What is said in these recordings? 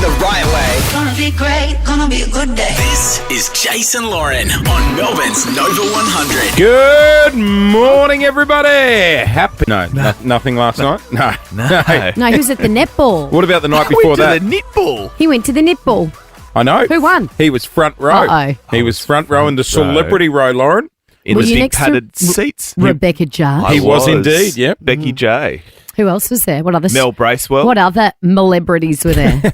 the right way. Gonna be great, gonna be a good day. This is Jason Lauren on Melbourne's Nova 100. Good morning, everybody. Nothing last night? No. No, he was at the netball. What about the night before that? The netball. He went to the netball. I know. Who won? He was front row. Uh-oh. He was front row in the celebrity row, Lauren. In Were the you big next to padded seats. Rebecca Jar. He was indeed, yep. Becky J. Who else was there? What other Mel Bracewell. What other celebrities were there?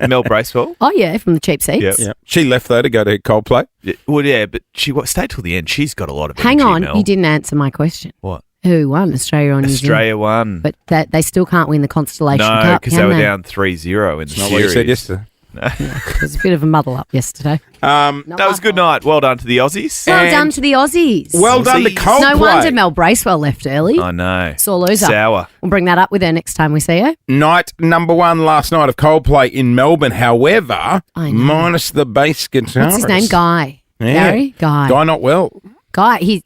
Mel Bracewell. Oh yeah, from the cheap seats. Yep. Yeah. She left, though, to go to Coldplay. Yeah, well, yeah, but she stayed till the end. She's got a lot of Hang energy, on, Mel. you didn't answer my question. What? Who won? Australia or New Zealand? Australia won. But they still can't win the Constellation No, Cup, because can they were down 3-0 in the Not series. what you said yesterday. It was a bit of a muddle up yesterday. That was a good night. Well done to the Aussies. Well done to the Aussies. Well done to Aussies. Coldplay. No wonder Mel Bracewell left early. I know. Sore loser. Sour. We'll bring that up with her next time we see her. Night number one last night of Coldplay in Melbourne. However, I know. minus the bass guitarist. What's his name? Guy. Yeah. Gary? Guy. Guy not well.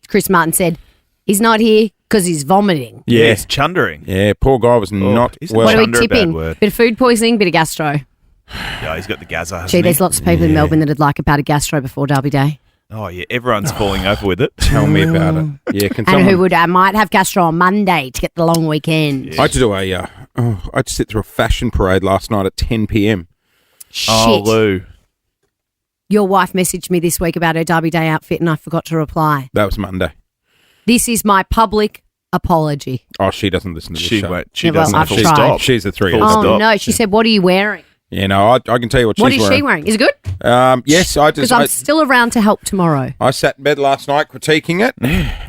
Chris Martin said he's not here because he's vomiting. Yeah. Yes, chundering. Yeah, poor guy was not isn't well. What are we Chunder a bad tipping? word. Bit of food poisoning, bit of gastro. Yeah, he's got the Gaza. hasn't Gee, he? there's lots of people in Melbourne that'd like a bout of gastro before Derby Day. Oh, yeah. Everyone's falling over with it. Tell me about it. Yeah, can And someone... who would might have gastro on Monday to get the long weekend. I had to do I had to sit through a fashion parade last night at 10 p.m. Shit. Oh, Lou. Your wife messaged me this week about her Derby Day outfit and I forgot to reply. That was Monday. This is my public apology. Oh, she doesn't listen to this She show. won't. She Yeah, well, doesn't I've full tried. stop. She's a 3 Full Oh, stop. no. She said, what are you wearing? Yeah, no, I can tell you what What she's is wearing. she wearing? Is it good? Yes, Because I'm still around to help tomorrow. I sat in bed last night critiquing it.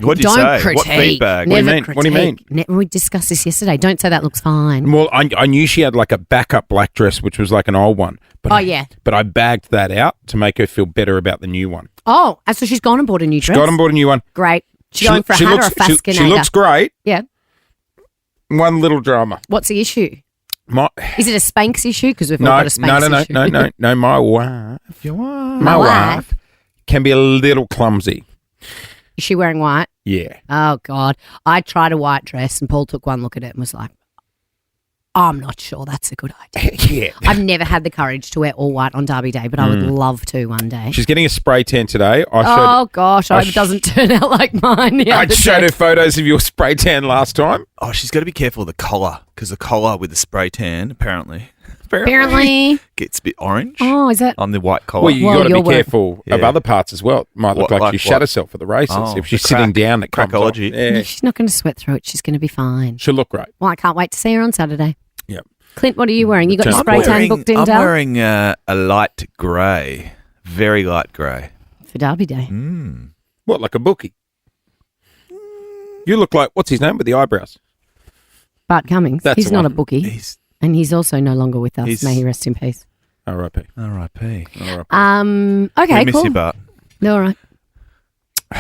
What did you Don't say? critique. What feedback? Never mean? What do you mean? We discussed this yesterday. Don't say that looks fine. Well, I knew she had like a backup black dress, which was like an old one. But Oh, yeah. But I bagged that out to make her feel better about the new one. Oh, and so she's gone and bought a new dress? Got and bought a new one. Great. She's going for a hat or a fascinator? She looks great. Yeah. One little drama. What's the issue? My, Is it a Spanx issue? Because we've all no, got a Spanx issue. no. My wife. My wife? Can be a little clumsy. Is she wearing white? Yeah. Oh, God. I tried a white dress and Paul took one look at it and was like, I'm not sure that's a good idea. Yeah. I've never had the courage to wear all white on Derby Day, but I would love to one day. She's getting a spray tan today. Oh, gosh. I hope it doesn't turn out like mine. I showed her photos of your spray tan last time. Oh, she's got to be careful of the collar, because the collar with the spray tan apparently Apparently. gets a bit orange Oh, is that? on the white collar. Well, you Well, got to you're be wearing- careful of Yeah. other parts as well. It might look What, like like she shut what? herself at the races. Oh, If she's the sitting down, it comes off. crackology. Yeah. She's not going to sweat through it. She's going to be fine. She'll look great. Well, I can't wait to see her on Saturday. Yeah. Clint, what are you wearing? You got your I'm spray tan booked in, I'm Dale? wearing a light grey, very light grey. For Derby Day. What, like a bookie? You look like, what's his name with the eyebrows? Bart Cummings. That's He's the not one. a bookie. He's And he's also no longer with us. He's- May he rest in peace. R.I.P. R.I.P. Okay, We miss cool. you, Bart. All right.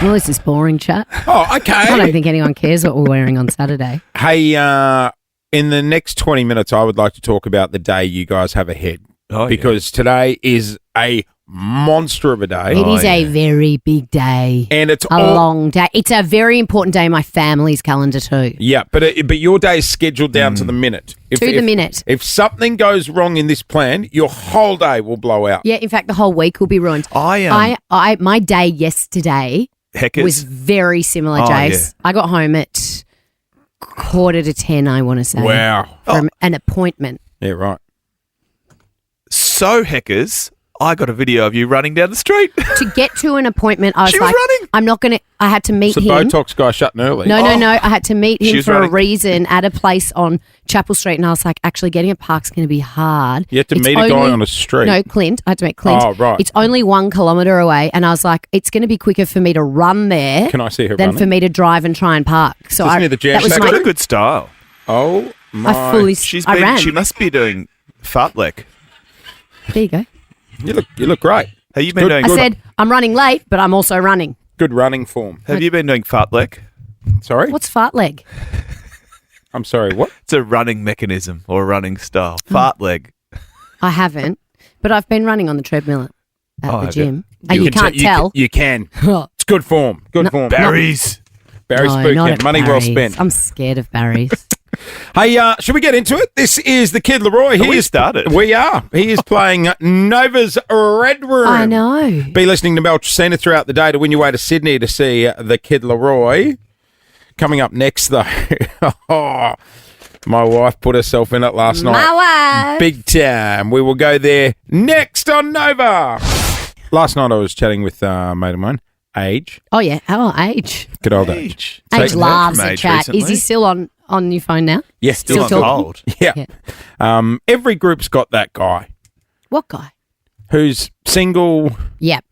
Well, this is boring chat. Oh, okay. I don't think anyone cares what we're wearing on Saturday. Hey, in the next 20 minutes, I would like to talk about the day you guys have ahead. Oh, because today is a monster of a day. It is a very big day. And it's A long day. It's a very important day in my family's calendar too. Yeah, but your day is scheduled down to the minute. To the minute. If something goes wrong in this plan, your whole day will blow out. Yeah, in fact, the whole week will be ruined. I My day yesterday Heckers. was very similar, Oh, Jace. I got home at 9:45, I want to say. Wow. From an appointment. Yeah, right. So Heckers, I got a video of you running down the street. To get to an appointment, I was She was like, running. I'm not going to, I had to meet So him. Botox guy shutting early. No, I had to meet She him was for running. a reason at a place on Chapel Street, and I was like, actually, getting a park's going to be hard. You had to It's meet a guy on a street. No, Clint. I had to meet Clint. Oh, right. It's only 1 kilometre away, and I was like, it's going to be quicker for me to run there Can I see her than running? for me to drive and try and park. So Isn't it the jam that was She's shack? my, got a good style. Oh, my. I fully, I ran. She must be doing fartlek. There you go. You look great. Have you been Good- doing? I said, I'm running late, but I'm also running. Good running form. Have you been doing fartlek? Sorry? What's fart leg? I'm sorry, what? It's a running mechanism or a running style. Hmm. Fartleg. I haven't, but I've been running on the treadmill at Oh, the have you? gym. And you can't tell. You can. It's good form. Good form. Berries. Barry's No, boot not camp. at Money well Barry's. spent. I'm scared of Barry's. Hey, should we get into it? This is the Kid Leroy. We started. We are. He is playing Nova's Red Room. I know. Be listening to Mel Tracina throughout the day to win your way to Sydney to see the Kid Leroy. Coming up next, though. My wife put herself in it last night. My wife. Big time. We will go there next on Nova. Last night I was chatting with a mate of mine, Age. Oh, yeah. Oh, Age. Good old Age. Age loves from a Age chat. recently. Is he still on your phone now? Yeah, Still on talking? hold. Yeah. Every group's got that guy What guy? who's single, Yep.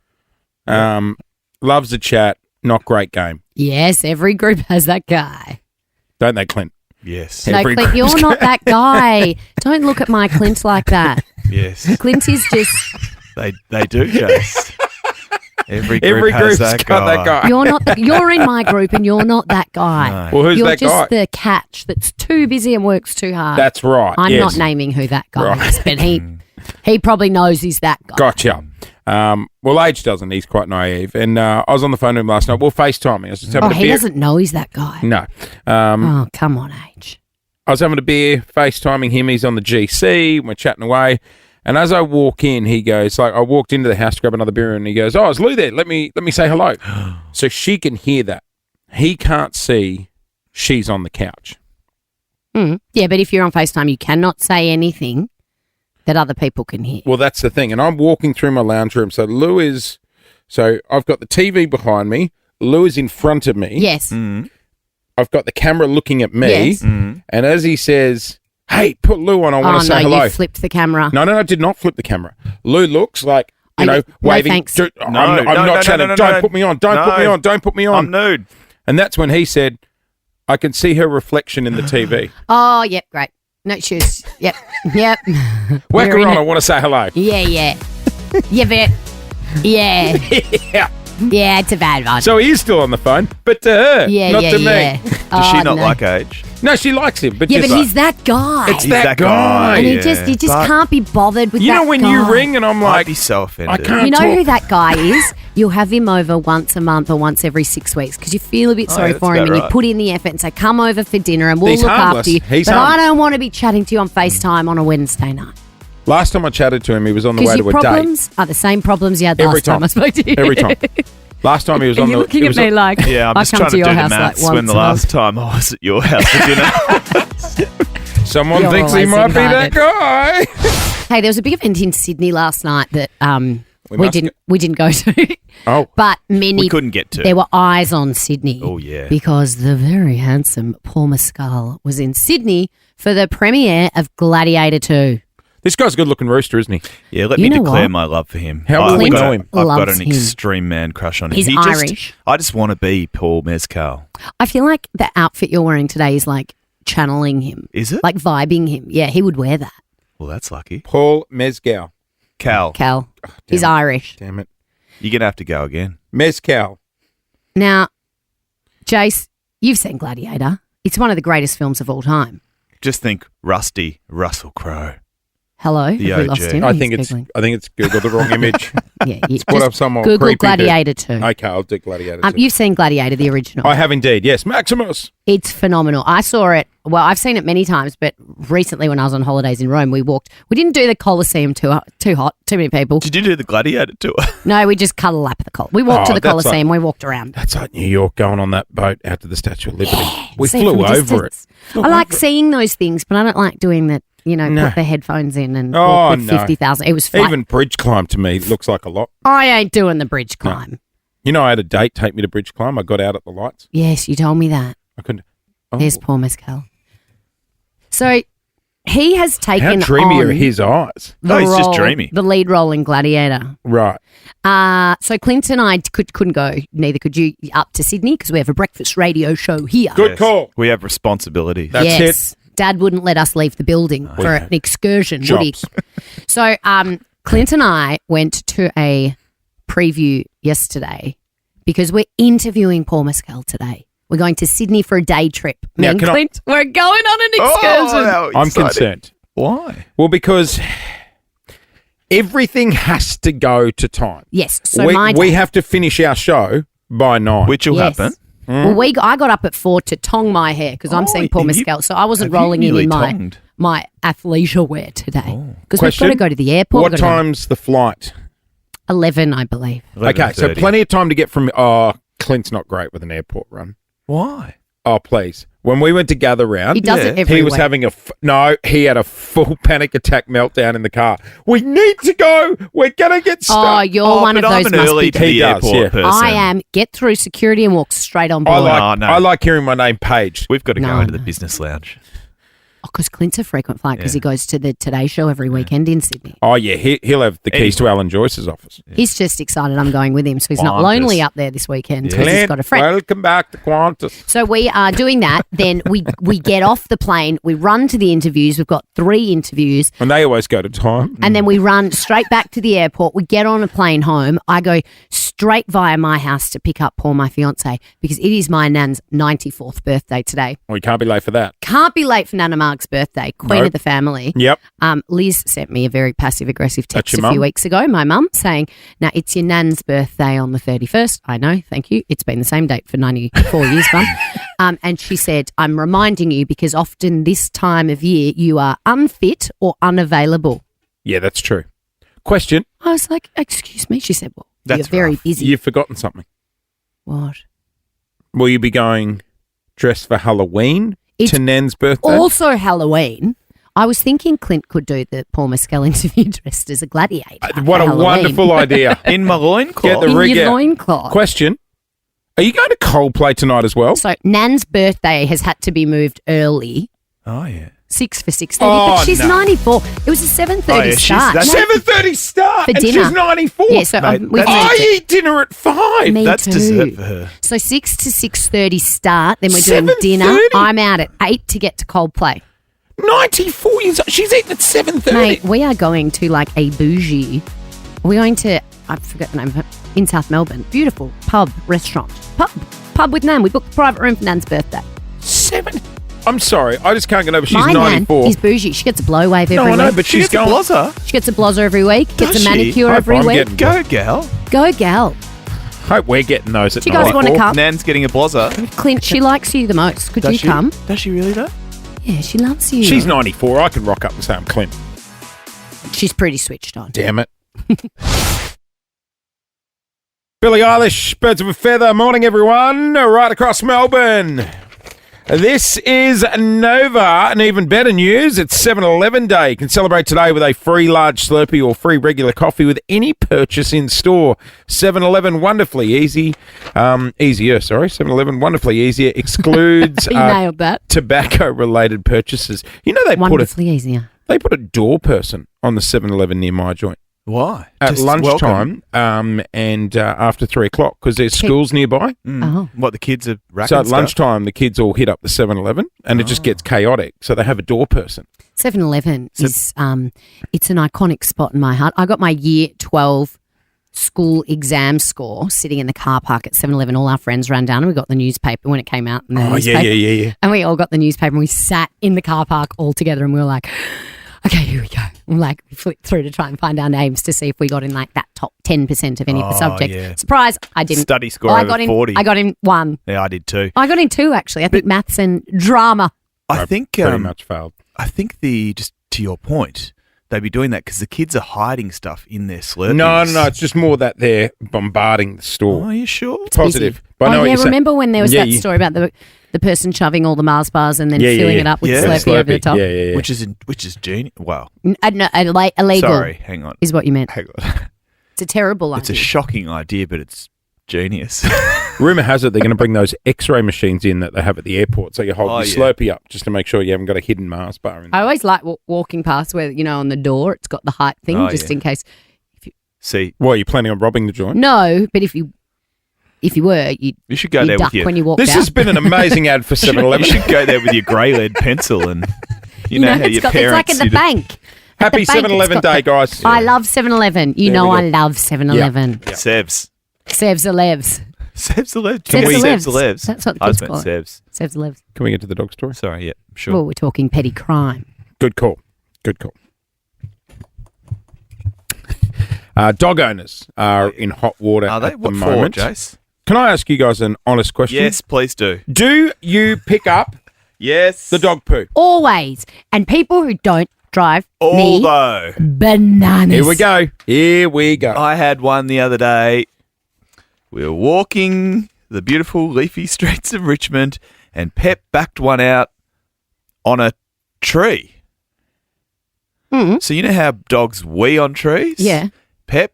loves a chat, not great game. Yes, every group has that guy. Don't they, Clint? Yes. No, Every Clint, you're not that guy. Don't look at my Clint like that. Yes. Clint is just, They do, Jace. Every Every group group's has that got that guy. you're not, you're in my group and you're not that guy. No. Well, who's You're that just guy? the catch that's too busy and works too hard. That's right. I'm yes. not naming who that guy Right. is, but he probably knows he's that guy. Gotcha. Well, Age doesn't. He's quite naive. And I was on the phone to him last night. We're FaceTiming. I was just having Oh, a he beer. doesn't know he's that guy. No. Oh, come on, Age. I was having a beer, FaceTiming him. He's on the GC. We're chatting away. And as I walk in, he goes, like, I walked into the house to grab another beer, and he goes, "Oh, is Lou there? Let me say hello." So she can hear that. He can't see she's on the couch. Yeah, but if you're on FaceTime, you cannot say anything that other people can hear. Well, that's the thing. And I'm walking through my lounge room. So I've got the TV behind me. Lou is in front of me. Yes. I've got the camera looking at me. Yes. And as he says, "Hey, put Lou on. I want Oh, to say no, hello." you flipped the camera. No, I did not flip the camera. Lou looks like, No, waving. thanks. I'm No, not chatting. no, Don't no. put me on. Don't put me No. on. Don't put me I'm on. nude. And that's when he said, "I can see her reflection in the TV. Oh, yep, great. No shoes. Yep. Whack Whack her on. I want to say hello." Yeah. Yeah, but yeah. Yeah. Yeah, it's a bad one. So he is still on the phone, but to her, yeah, not yeah, to me. yeah. Does she not like Age? No, she likes him, but Yeah, just but like, he's that guy. it's that guy. and he yeah. just But can't be bothered with You that know when guy. you ring and I'm I'd like, be so I offended. can't You know talk. who that guy is? You'll have him over once a month or once every 6 weeks because you feel a bit sorry that's for him about and you right. put in the effort and say, come over for dinner and we'll He's look harmless. after you. He's but I harmless. don't want to be chatting to you on FaceTime on a Wednesday night. Last time I chatted to him, he was on the way Because to your a date. problems are the same problems you had Every last time I spoke to you. Every time. Last time he was And on you're the. looking he at was me on- like, Yeah, I'm I just come trying to your do the house like maths once when the a month. last time I was at your house for dinner. Someone You're thinks he always might be that invited. guy. Hey, there was a big event in Sydney last night that we must didn't go to. Oh. But many We couldn't get to. There were eyes on Sydney. Oh, yeah. Because the very handsome Paul Mescal was in Sydney for the premiere of Gladiator 2. This guy's a good looking rooster, isn't he? Yeah, let You me know declare what? my love for him. How well I've we got know a- him. I've got Loves an him. extreme man crush on him. He's Irish. I just want to be Paul Mescal. I feel like the outfit you're wearing today is like channeling him. Is it? Like vibing him. Yeah, he would wear that. Well, that's lucky. Paul Mezcal. Cal, Cal. He's Irish. Damn it. you're going to have to go again. Mezcal. Now, Jace, you've seen Gladiator. It's one of the greatest films of all time. Just think Rusty Russell Crowe. Hello? The Have we OG. lost him? I He's think it's Googling. Googled the wrong image. Yeah, you Put just up some old Google creepy Gladiator 2. Okay, I'll do Gladiator. too. You've seen Gladiator, the original. I have indeed. Yes, Maximus. It's phenomenal. I saw it. Well, I've seen it many times, but recently when I was on holidays in Rome, we didn't do the Colosseum too hot, too many people. Did you do the Gladiator tour? No, we just cut a lap of the Colosseum. We walked to the that's Colosseum. We walked around. That's like New York going on that boat out to the Statue of Liberty. We See flew from a over it. distance. I like seeing those things, but I don't like doing that. No. Put the headphones in and Oh, walk with no. 50,000. It was fun. Even bridge climb to me looks like a lot. I ain't doing the bridge climb. You know, I had a date take me to bridge climb. I got out at the lights. Yes, you told me that. I couldn't. Oh, There's Paul Mescal. So he has how taken dreamy on are his eyes? the No, he's just role- dreamy. the lead role in Gladiator. Right. So Clint and I couldn't go, neither could you, up to Sydney because we have a breakfast radio show here. Good Yes. call. We have responsibility. That's yes. Dad wouldn't let us leave the building for an excursion, would he? Jobs. So Clint and I went to a preview yesterday because we're interviewing Paul Mescal today. We're going to Sydney for a day trip. Me Now, and can I- Clint, we're going on an excursion. how I'm exciting. concerned. Why? Well, because everything has to go to time. Yes. So we my we dad, have to finish our show by 9. Which will Yes. happen. Well, I got up at 4 to tong my hair because I'm seeing Paul Mescal, so I wasn't have you rolling in nearly my tonged? my athleisure wear today because we've got Question? to go to the airport. What We've got to go- time's the flight? 11, I believe. Okay, so 11:30. plenty of time to get from. Oh, Clint's not great with an airport run. Why? Oh, please. When we went to gather round, He does it every he was week. having he had a full panic attack meltdown in the car. We need to go. We're gonna get Oh, stuck. you're one of but those I'm an must early be. to the He does, airport yeah. person. I am. Get through security and walk straight on I board. like no. I like hearing my name paged. We've got to No, go into no. the business lounge. Because Clint's a frequent flyer because Yeah. he goes to the Today Show every weekend in Sydney. Oh yeah, he'll have the keys to Alan Joyce's office. He's just excited I'm going with him, so he's not Qantas. lonely up there this weekend because he's Clint, got a friend. welcome back to Qantas. So we are doing that. Then we get off the plane. We run to the interviews. We've got 3 interviews. And they always go to time. And then we run straight back to the airport. We get on a plane home. I go straight via my house to pick up Paul, my fiance, because it is my nan's 94th birthday today. We can't be late for that. Can't be late for Nana Marg's birthday, queen Nope. of the family. Yep. Liz sent me a very passive-aggressive That's text your a few mum? weeks ago, my mum, saying, now, it's your nan's birthday on the 31st. I know, thank you. It's been the same date for 94 years, Mum. And she said, I'm reminding you because often this time of year you are unfit or unavailable. Yeah, that's true. Question: I was like, excuse me. She said, well, That's you're very rough. busy. You've forgotten something. What? Will you be going dressed for Halloween It's to Nan's birthday? Also Halloween. I was thinking Clint could do the Paul Mescal interview dressed as a gladiator. What for a Halloween. wonderful idea. In my loincloth. Get the In rig your out. loincloth. Question: are you going to Coldplay tonight as well? So Nan's birthday has had to be moved early. Oh, yeah. 6 for 6:30, Oh, but she's no. 94. It was a 7:30 Oh, yeah, she's- start. that's- No, 7:30 start, For and dinner. she's 94. yeah, so Mate, we've that's- moved I it. eat dinner at 5. Me That's too. dessert for her. So 6 to 6:30 start. Then we're doing 7:30? dinner. I'm out at 8 to get to Coldplay. 94 years old. She's eating at 7:30. Mate, we are going to like a bougie. We're going to, I forget the name of it, in South Melbourne. Beautiful pub, restaurant. Pub with Nan. We booked a private room for Nan's birthday. 7. I'm sorry, I just can't get over. She's My Nan 94. is bougie. She gets a blowwave every No, I know, week. but She she's gets a going. blozzer. She gets a blozzer every week. Gets Does a she? manicure Hope every I'm week. getting- Go, gal. Go, gal. Hope we're getting those at Do you guys 94. want to come? Nan's getting a blozzer. Clint, she likes you the most. Could Does you she? come? Does she really, though? Yeah, she loves you. She's 94. I can rock up and say I'm Clint. She's pretty switched on. Damn it. Billie Eilish, Birds of a Feather. Morning, everyone. Right across Melbourne. This is Nova, and even better news, it's 7-Eleven Day. You can celebrate today with a free large Slurpee or free regular coffee with any purchase in store. 7-Eleven, wonderfully easy. Easier, sorry. 7-Eleven, wonderfully easier. Excludes You nailed that. tobacco-related purchases. You know they Wonderfully easier. put a door person on the 7-Eleven near my joint. Why? At Just lunchtime and after 3 o'clock because there's schools nearby. welcome. Oh. What, the kids are racking So at stuff? lunchtime, the kids all hit up the 7-Eleven and it just gets chaotic. So they have a door person. 7-Eleven is it's an iconic spot in my heart. I got my year 12 school exam score sitting in the car park at 7-Eleven. All our friends ran down and we got the newspaper when it came out. In the newspaper. yeah. And we all got the newspaper and we sat in the car park all together and we were like, okay, here we go. And like we flipped through to try and find our names to see if we got in like that top 10% of any of the Oh, subjects. yeah. Surprise, I didn't. Study score I over got in 40. I got in 1. Yeah, I did too. I got in 2 actually. I think maths and drama. I think Pretty much failed. I think just to your point, they'd be doing that because the kids are hiding stuff in their Slurpees. No. It's just more that they're bombarding the Oh, store. are you sure? Positive. Busy. But I know Oh what yeah, you're saying. remember when there was Yeah, that yeah. story about the person shoving all the Mars bars and then Yeah, filling yeah. it up with Yeah. Slurpee over the top? Yeah. Which is genius. Wow. No, illegal Sorry, hang on. is what you meant. Hang on. It's a terrible It's a idea. shocking idea, but it's genius. Rumour has it they're going to bring those X-ray machines in that they have at the airport. So you hold Oh, your yeah. Slurpee up just to make sure you haven't got a hidden Mars bar in I there. always like walking past where, on the door it's got the height thing Oh, just yeah. in case. See, What, are you planning on robbing the joint? No, but if you were, you'd you should go you'd there duck with your. when you walked This out. has been an amazing ad for You 7-Eleven. should go there with your grey lead pencil and you know how it's your got, parents. it's like at the bank. Happy the bank, 7-Eleven it's got Day, guys. I love 7-Eleven. You There know we I go. love 7-Eleven. Sevs. Sevs the levs. Sevs the Levs. Sevs the Sevs Levs. the Levs. That's what the I kids just call meant it. Sevs. Sevs the levs. Can we get to the dog story? Sorry, yeah, sure. Well, we're talking petty crime. Good call. Dog owners are in hot water Are they? at the What for, moment. Jace? Can I ask you guys an honest question? Yes, please do. Do you pick up Yes. the dog poo? Always. And people who don't drive me Although bananas. Here we go. Here we go. I had one the other day. We were walking the beautiful leafy streets of Richmond, and Pep backed one out on a tree. So you know how dogs wee on trees? Yeah. Pep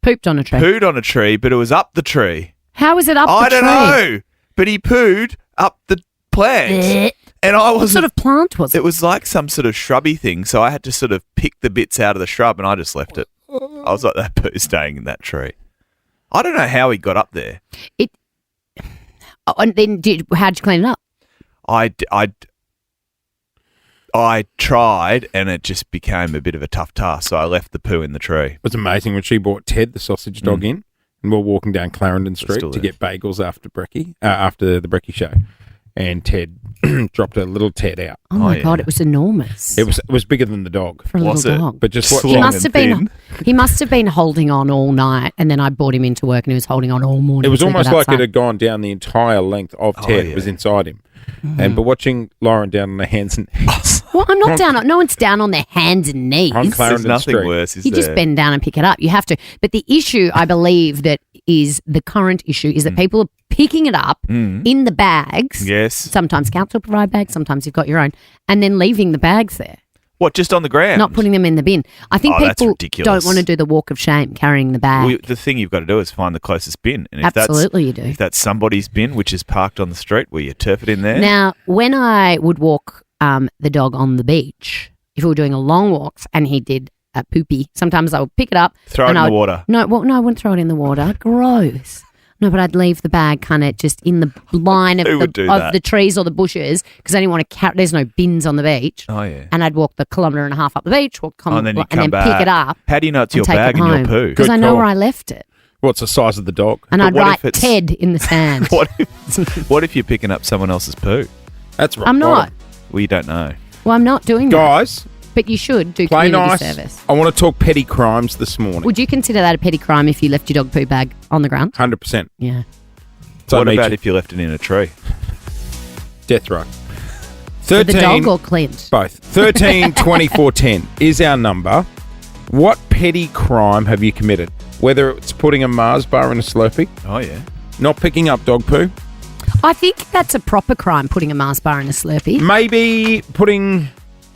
Pooped on a tree. pooed on a tree, but it was up the tree. How is it up I the don't tree? know, but he pooed up the plant, Blech. and I What was sort of plant was it? It was like some sort of shrubby thing, so I had to sort of pick the bits out of the shrub, and I just left it. I was like, that poo staying in that tree. I don't know how he got up there. Oh, and then how'd you clean it up? I tried, and it just became a bit of a tough task, so I left the poo in the tree. It was amazing when she brought Ted, the sausage dog, in, and we were walking down Clarendon Street still to there. get bagels after the brekkie show, and Ted dropped a little Ted out. Oh my yeah. God, it was enormous. It was bigger than the dog, for a Was little it? dog. but just He what He long must and have been. thin. He must have been holding on all night, and then I brought him into work, and he was holding on all morning. It was until he almost got like it outside. had gone down the entire length of Ted. yeah. It was inside him. And but watching Lauren down on her hands and knees Well, I'm not down. No one's down on their hands and knees. on There's Clarendon nothing Street. worse, is You there? just bend down and pick it up. You have to. But the issue, I believe, that is the current issue is that people are picking it up in the bags. Yes. Sometimes council provide bags. Sometimes you've got your own, and then leaving the bags there, What, just on the ground? not putting them in the bin. I think Oh, that's people ridiculous. don't want to do the walk of shame carrying the bag. Well, the thing you've got to do is find the closest bin. And if Absolutely, you do. If that's somebody's bin, which is parked on the street, where you turf it in there. Now, when I would walk the dog on the beach, if we were doing a long walks and he did a poopy, sometimes I would pick it up. Throw it and in I the would- water. No, I wouldn't throw it in the water. Gross. No, but I'd leave the bag kind of just in the line of, Who would do of that? the trees or the bushes because I didn't want to carry. There's no bins on the beach. Oh, yeah. And I'd walk the 1.5 kilometre up the beach, And then you come back. pick it up. How do you know it's and your take bag it and your home. poo? Because Good I know call. where I left it. What's the size of the dog? And But I'd what write if it's- Ted in the sand. What if you're picking up someone else's poo? That's right. I'm not. Well, you don't know. Well, I'm not doing that. Guys, But you should do play community nice. service. I want to talk petty crimes this morning. Would you consider that a petty crime if you left your dog poo bag on the ground? 100%. Yeah. So What I need about you- if you left it in a tree? death row? For the 13 dog or Clint? Both. 13 24 10 is our number. What petty crime have you committed? Whether it's putting a Mars bar in a Slurpee, Oh, yeah. not picking up dog poo, I think that's a proper crime, putting a Mars bar in a Slurpee. maybe putting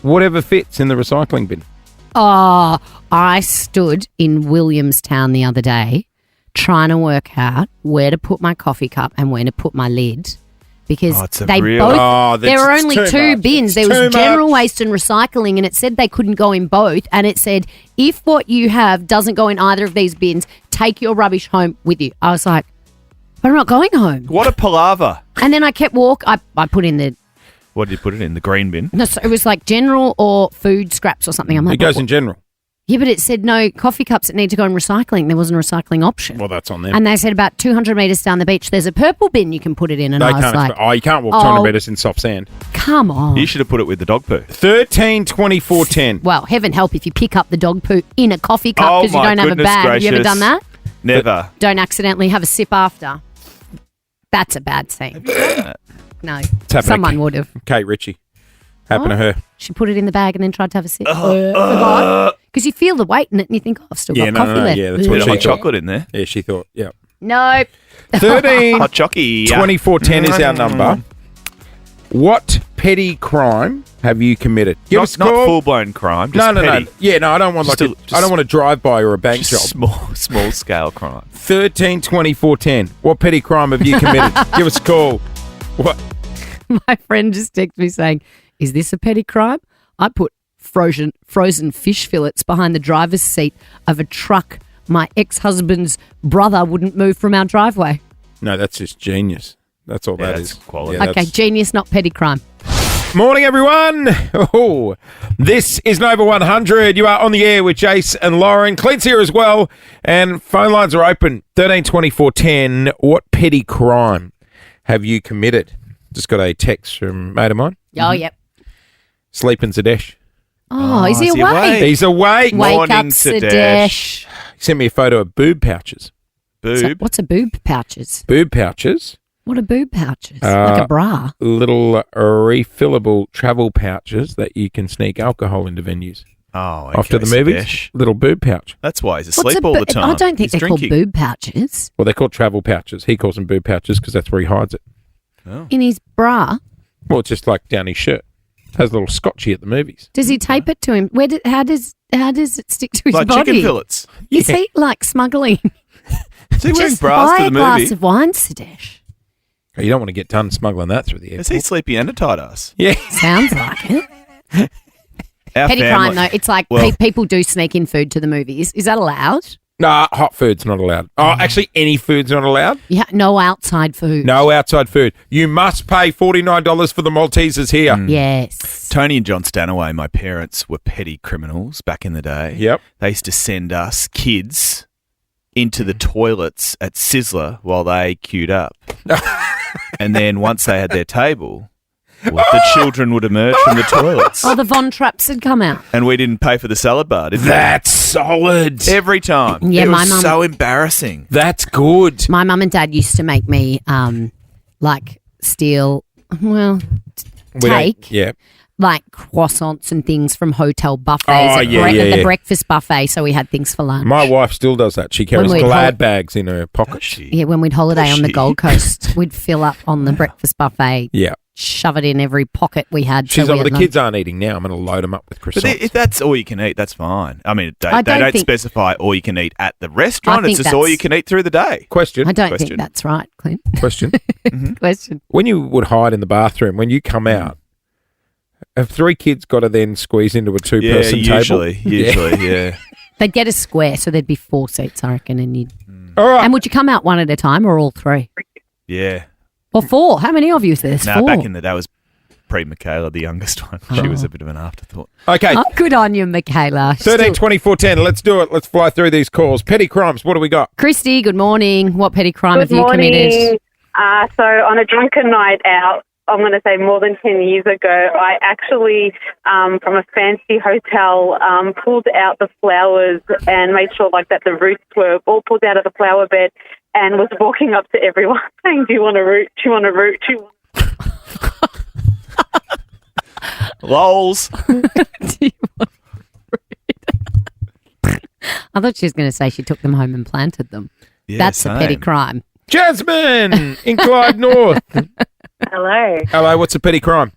whatever fits in the recycling bin. Oh, I stood in Williamstown the other day trying to work out where to put my coffee cup and where to put my lid because Oh, it's a they real- both. Oh, there were that's only too two much. bins. There It's was too general much. waste and recycling, and it said they couldn't go in both. And it said if what you have doesn't go in either of these bins, take your rubbish home with you. I was like, but I'm not going home. What a palaver. And then I kept I put in the. What did you put it in? The green bin? No, so it was like general or food scraps or something. I'm like, It goes in general. yeah, but it said no coffee cups that need to go in recycling. There wasn't a recycling option. Well, that's on them. And they said about 200 metres down the beach, there's a purple bin you can put it in. And They I was can't like, you can't walk 200 oh. metres in soft sand. come on. You should have put it with the dog poo. 13 24 10. Well, heaven help if you pick up the dog poo in a coffee cup Oh because you my don't have a goodness bag. Have you ever gracious. done that? Never. Don't accidentally have a sip after. That's a bad scene. No. happened to Someone Kate. would have. Kate Ritchie. Happened to her. She put it in the bag and then tried to have a sip. Because you feel the weight in it and you think, oh, I've still Yeah, got no, coffee no, no, left. yeah, that's Bit what of she hot thought. chocolate in there. Yeah, she thought. Yeah. Nope. 13 Hot chocky. 24 10 is our number. What petty crime have you committed? Give us a Not call. full-blown crime. No, Just no, petty. no. Yeah, no, I don't want Just like a- I don't want a drive-by or a bank Just job. small-scale crime. 13 24 10. What petty crime have you committed? Give us a call. What? My friend just texted me saying, is this a petty crime? I put frozen fish fillets behind the driver's seat of a truck my ex-husband's brother wouldn't move from our driveway. No, that's just genius. That's all Yeah, that that's is. quality. Yeah, Okay, that's- genius, not petty crime. Morning, everyone. Oh, this is Nova 100. You are on the air with Jace and Lauren. Clint's here as well. And phone lines are open. 13 24 10. What petty crime have you committed? Just got a text from a mate of mine. Oh, yep. Sleep in Zadesh. Oh, is he is he awake? awake? He's awake. Wake Morning, up, Sadesh. Sadesh. He sent me a photo of boob pouches. Boob. What's a boob pouches? Boob pouches. What are boob pouches? Like a bra? Little refillable travel pouches that you can sneak alcohol into venues. Oh, okay. After the movies, Sepesh. little boob pouch. That's why he's What's asleep a all bo- the time. I don't think He's they're drinking. called boob pouches. Well, they're called travel pouches. He calls them boob pouches because that's where he hides it. In his bra? Well, it's just like down his shirt. Has a little scotchy at the movies. Does he tape it to him? How does it stick to his Like body? chicken fillets. Is he like smuggling? Is he wearing Just bras buy to a the glass movie? of wine, Sadesh. Oh, you don't want to get done smuggling that through the airport. Is he sleepy and a tight ass? Yeah. Sounds like it. Our Petty family- crime, though. It's like Well- people do sneak in food to the movies. Is that allowed? Nah, hot food's not allowed. Oh, actually, any food's not allowed. Yeah, no outside food. No outside food. You must pay $49 for the Maltesers here. Yes. Tony and John Stanaway, my parents, were petty criminals back in the day. Yep. They used to send us kids into the toilets at Sizzler while they queued up. And then once they had their table, the children would emerge from the toilets. Oh, the Von Traps had come out. And we didn't pay for the salad bar, did we? That's solid. Every time. Yeah, it my was mum- so embarrassing. That's good. My mum and dad used to make me steal, We don't- take Yeah. like croissants and things from hotel buffets Oh, at yeah, yeah, the yeah. breakfast buffet, so we had things for lunch. My wife still does that. She carries When we'd glad hol- bags in her pocket. Yeah, when we'd holiday on the she? Gold Coast, we'd fill up on the breakfast buffet, Yeah. shove it in every pocket we had. She's so we like, had the lunch. kids aren't eating now. I'm going to load them up with But croissants. if that's all you can eat, that's fine. I mean, I they don't don't think- specify all you can eat at the restaurant. I It's think just all that's- you can eat through the day. Question. I don't Question. think that's right, Clint. Question. Question. When you would hide in the bathroom, when you come out, have three kids got to then squeeze into a two-person usually, table? usually, yeah. They'd get a square, so there'd be 4 seats, I reckon, and you'd. All right. And would you come out one at a time or all 3? Yeah. Or 4? How many of you? There's No, 4. back in the day, it was pre-Michaela, the youngest one. She was a bit of an afterthought. Okay. Oh, good on you, Michaela. 13, 24, 10. Let's do it. Let's fly through these calls. Petty crimes. What do we got? Christy, good morning. What petty crime Good have you morning. committed? So on a drunken night out, I'm going to say more than 10 years ago, I actually, from a fancy hotel, pulled out the flowers and made sure like that the roots were all pulled out of the flower bed and was walking up to everyone saying, do you want a root? Do you want a root? Do you want Lols. I thought she was going to say she took them home and planted them. Yeah, That's a petty same. crime. Jasmine in Clyde North. Hello. Hello. What's a petty crime?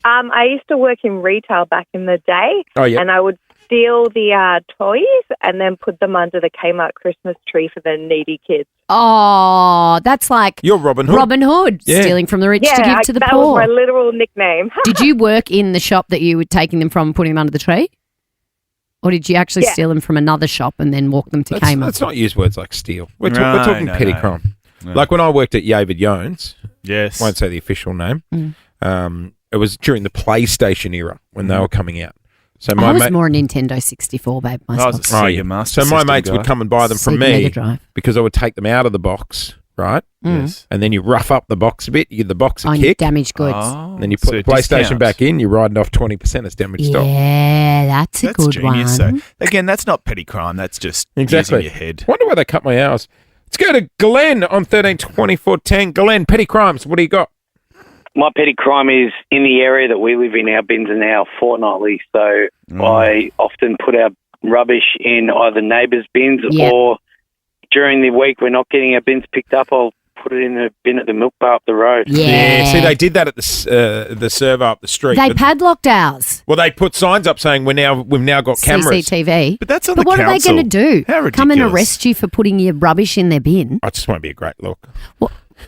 I used to work in retail back in the day, Oh, yeah. and I would steal the toys and then put them under the Kmart Christmas tree for the needy kids. Oh, that's like You're Robin Hood. Robin Hood, Yeah. stealing from the rich Yeah, to give to the that poor. was my literal nickname. Did you work in the shop that you were taking them from and putting them under the tree? Or did you actually Yeah. steal them from another shop and then walk them to Let's, Kmart? let's not use words like steal. We're No, talking no, petty no. crime. No. Like when I worked at David Jones, Yes. won't say the official name. Mm. It was during the PlayStation era when they were coming out. So I my was mate, more a Nintendo 64 babe I myself. was a Sega Master so my System mates guy. would come and buy them from Sega Mega me Drive. because I would take them out of the box, right? Yes. And then you rough up the box a bit, you give the box a On kick, damaged goods. Oh, and then you put so the PlayStation discount. back in, you're riding off 20% as damaged stock. Yeah, that's a That's good genius. one. So, again, that's not petty crime. That's just Exactly. using your head. Wonder why they cut my hours. Let's go to Glenn on 13 24 10. Glenn, petty crimes. What do you got? My petty crime is in the area that we live in, our bins are now fortnightly. So I often put our rubbish in either neighbours' bins Yeah. or during the week we're not getting our bins picked up, I'll put it in a bin at the milk bar up the road. Yeah. See, they did that at the server up the street. They but- padlocked ours. well, they put signs up saying we've now got cameras. CCTV. But that's on But the what are they council. going to do? How Come and ridiculous. arrest you for putting your rubbish in their bin? I just won't be a great look.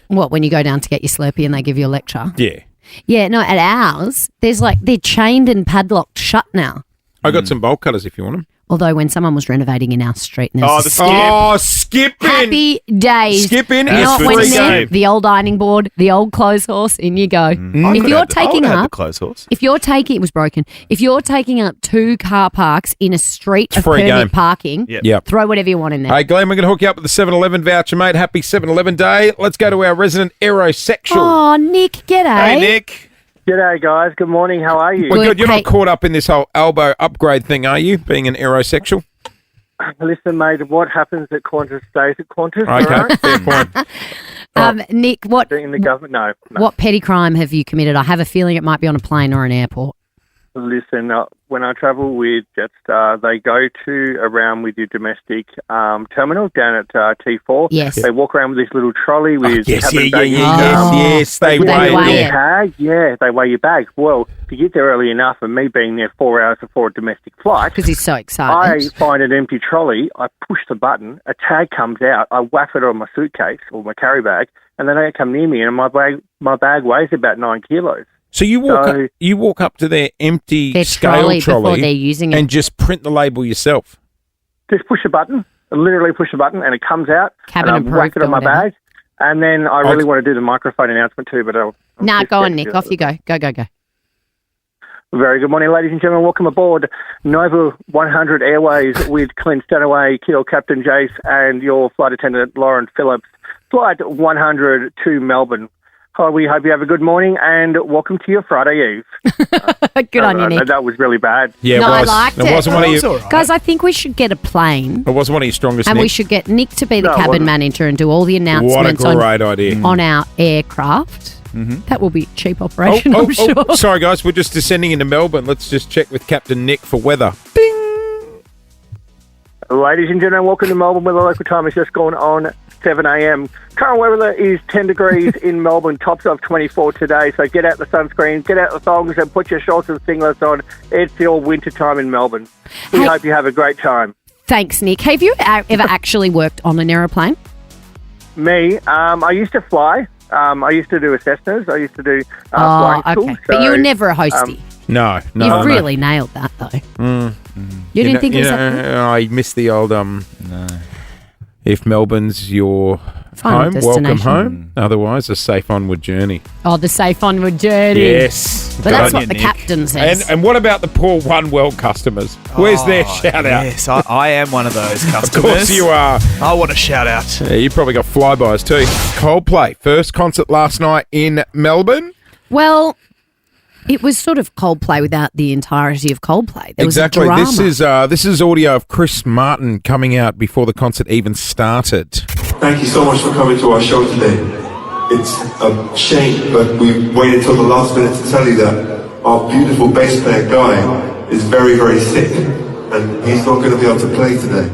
What, when you go down to get your Slurpee and they give you a lecture? Yeah. Yeah, no, at ours, they're chained and padlocked shut now. I got some bolt cutters if you want them. Although when someone was renovating in our street and there was Oh, a the skip, Oh, skip in. happy days. Skip in You is know what free went in there? game. The old ironing board, the old clothes horse, in you go. I If could you're have the- I taking would have the up, clothes horse. if you're taking, it was broken. If you're taking up 2 car parks in a street of Free permit game. parking, Yep. Yep. throw whatever you want in there. Hey, Glenn, we're going to hook you up with the 7-Eleven voucher, mate. Happy 7-Eleven day. Let's go to our resident aerosexual. Oh, Nick, g'day. Hey, Nick. G'day, guys. Good morning. How are you? Well, Good. good. You're Hey. not caught up in this whole elbow upgrade thing, are you, being an aerosexual? Listen, mate, what happens at Qantas stays at Qantas. all Okay, right? fair point. Nick, what In the government, no. what petty crime have you committed? I have a feeling it might be on a plane or an airport. Listen, when I travel with Jetstar, they go around with your domestic terminal down at T4. Yes. They walk around with this little trolley with Yes, cabin yeah, baggage. yes. They They weigh weigh it. it. Tag, yeah, they weigh your bags. Well, to get there early enough, and me being there 4 hours before a domestic flight, Because he's so I excited. find an empty trolley, I push the button, a tag comes out, I whack it on my suitcase or my carry bag, and then they come near me, and my bag weighs about 9 kilos. So you walk up to their empty Their scale trolley before they're using it. and just print the label yourself. Just push a button, literally push a button, and it comes out, Cabin and I whack approved it on or my whatever. bag, and then I really want to do the microphone announcement too, but I'll Nah, just go get on, to Nick. it. Off you go. Go. Very good morning, ladies and gentlemen. Welcome aboard Nova 100 Airways with Clint Stanaway, Keel Captain Jace, and your flight attendant, Lauren Phillips. Flight 100 to Melbourne. Hi, we hope you have a good morning and welcome to your Friday Eve. Good on you, Nick. That was really bad. Yeah, No, it I was. liked It it. wasn't one of That's your. all right. Guys, I think we should get a plane It wasn't one of your strongest. and Nick. we should get Nick to be the No, it cabin wasn't. manager and do all the What a announcements great idea. on our aircraft. That will be a cheap operation, I'm sure. Sorry, guys. We're just descending into Melbourne. Let's just check with Captain Nick for weather. Ladies and gentlemen, welcome to Melbourne, where the local time has just gone on 7 a.m. Current weather is 10 degrees in Melbourne, tops of 24 today. So get out the sunscreen, get out the thongs and put your shorts and singlets on. It's your winter time in Melbourne. We Hey. hope you have a great time. Thanks, Nick. Have you ever actually worked on an aeroplane? Me, I used to fly. I used to do Cessnas. I used to do Oh, flying okay. school. But you were So, never a hostie. No. You've really nailed that, though. You didn't think it was that good? I missed the old If Melbourne's your Final home, welcome destination. home. Otherwise, a safe onward journey. Oh, the safe onward journey. Yes. But that's Good on what you, the Nick. captain says. And what about the poor One World customers? Where's their shout out? Yes, I am one of those Of customers. course you are. I want a shout out. Yeah, you probably got flybys too. Coldplay, first concert last night in Melbourne. Well, it was sort of Coldplay without the entirety of Coldplay. There Exactly. was a drama. This is audio of Chris Martin coming out before the concert even started. Thank you so much for coming to our show today. It's a shame, but we waited till the last minute to tell you that our beautiful bass player Guy is very, very sick, and he's not going to be able to play today.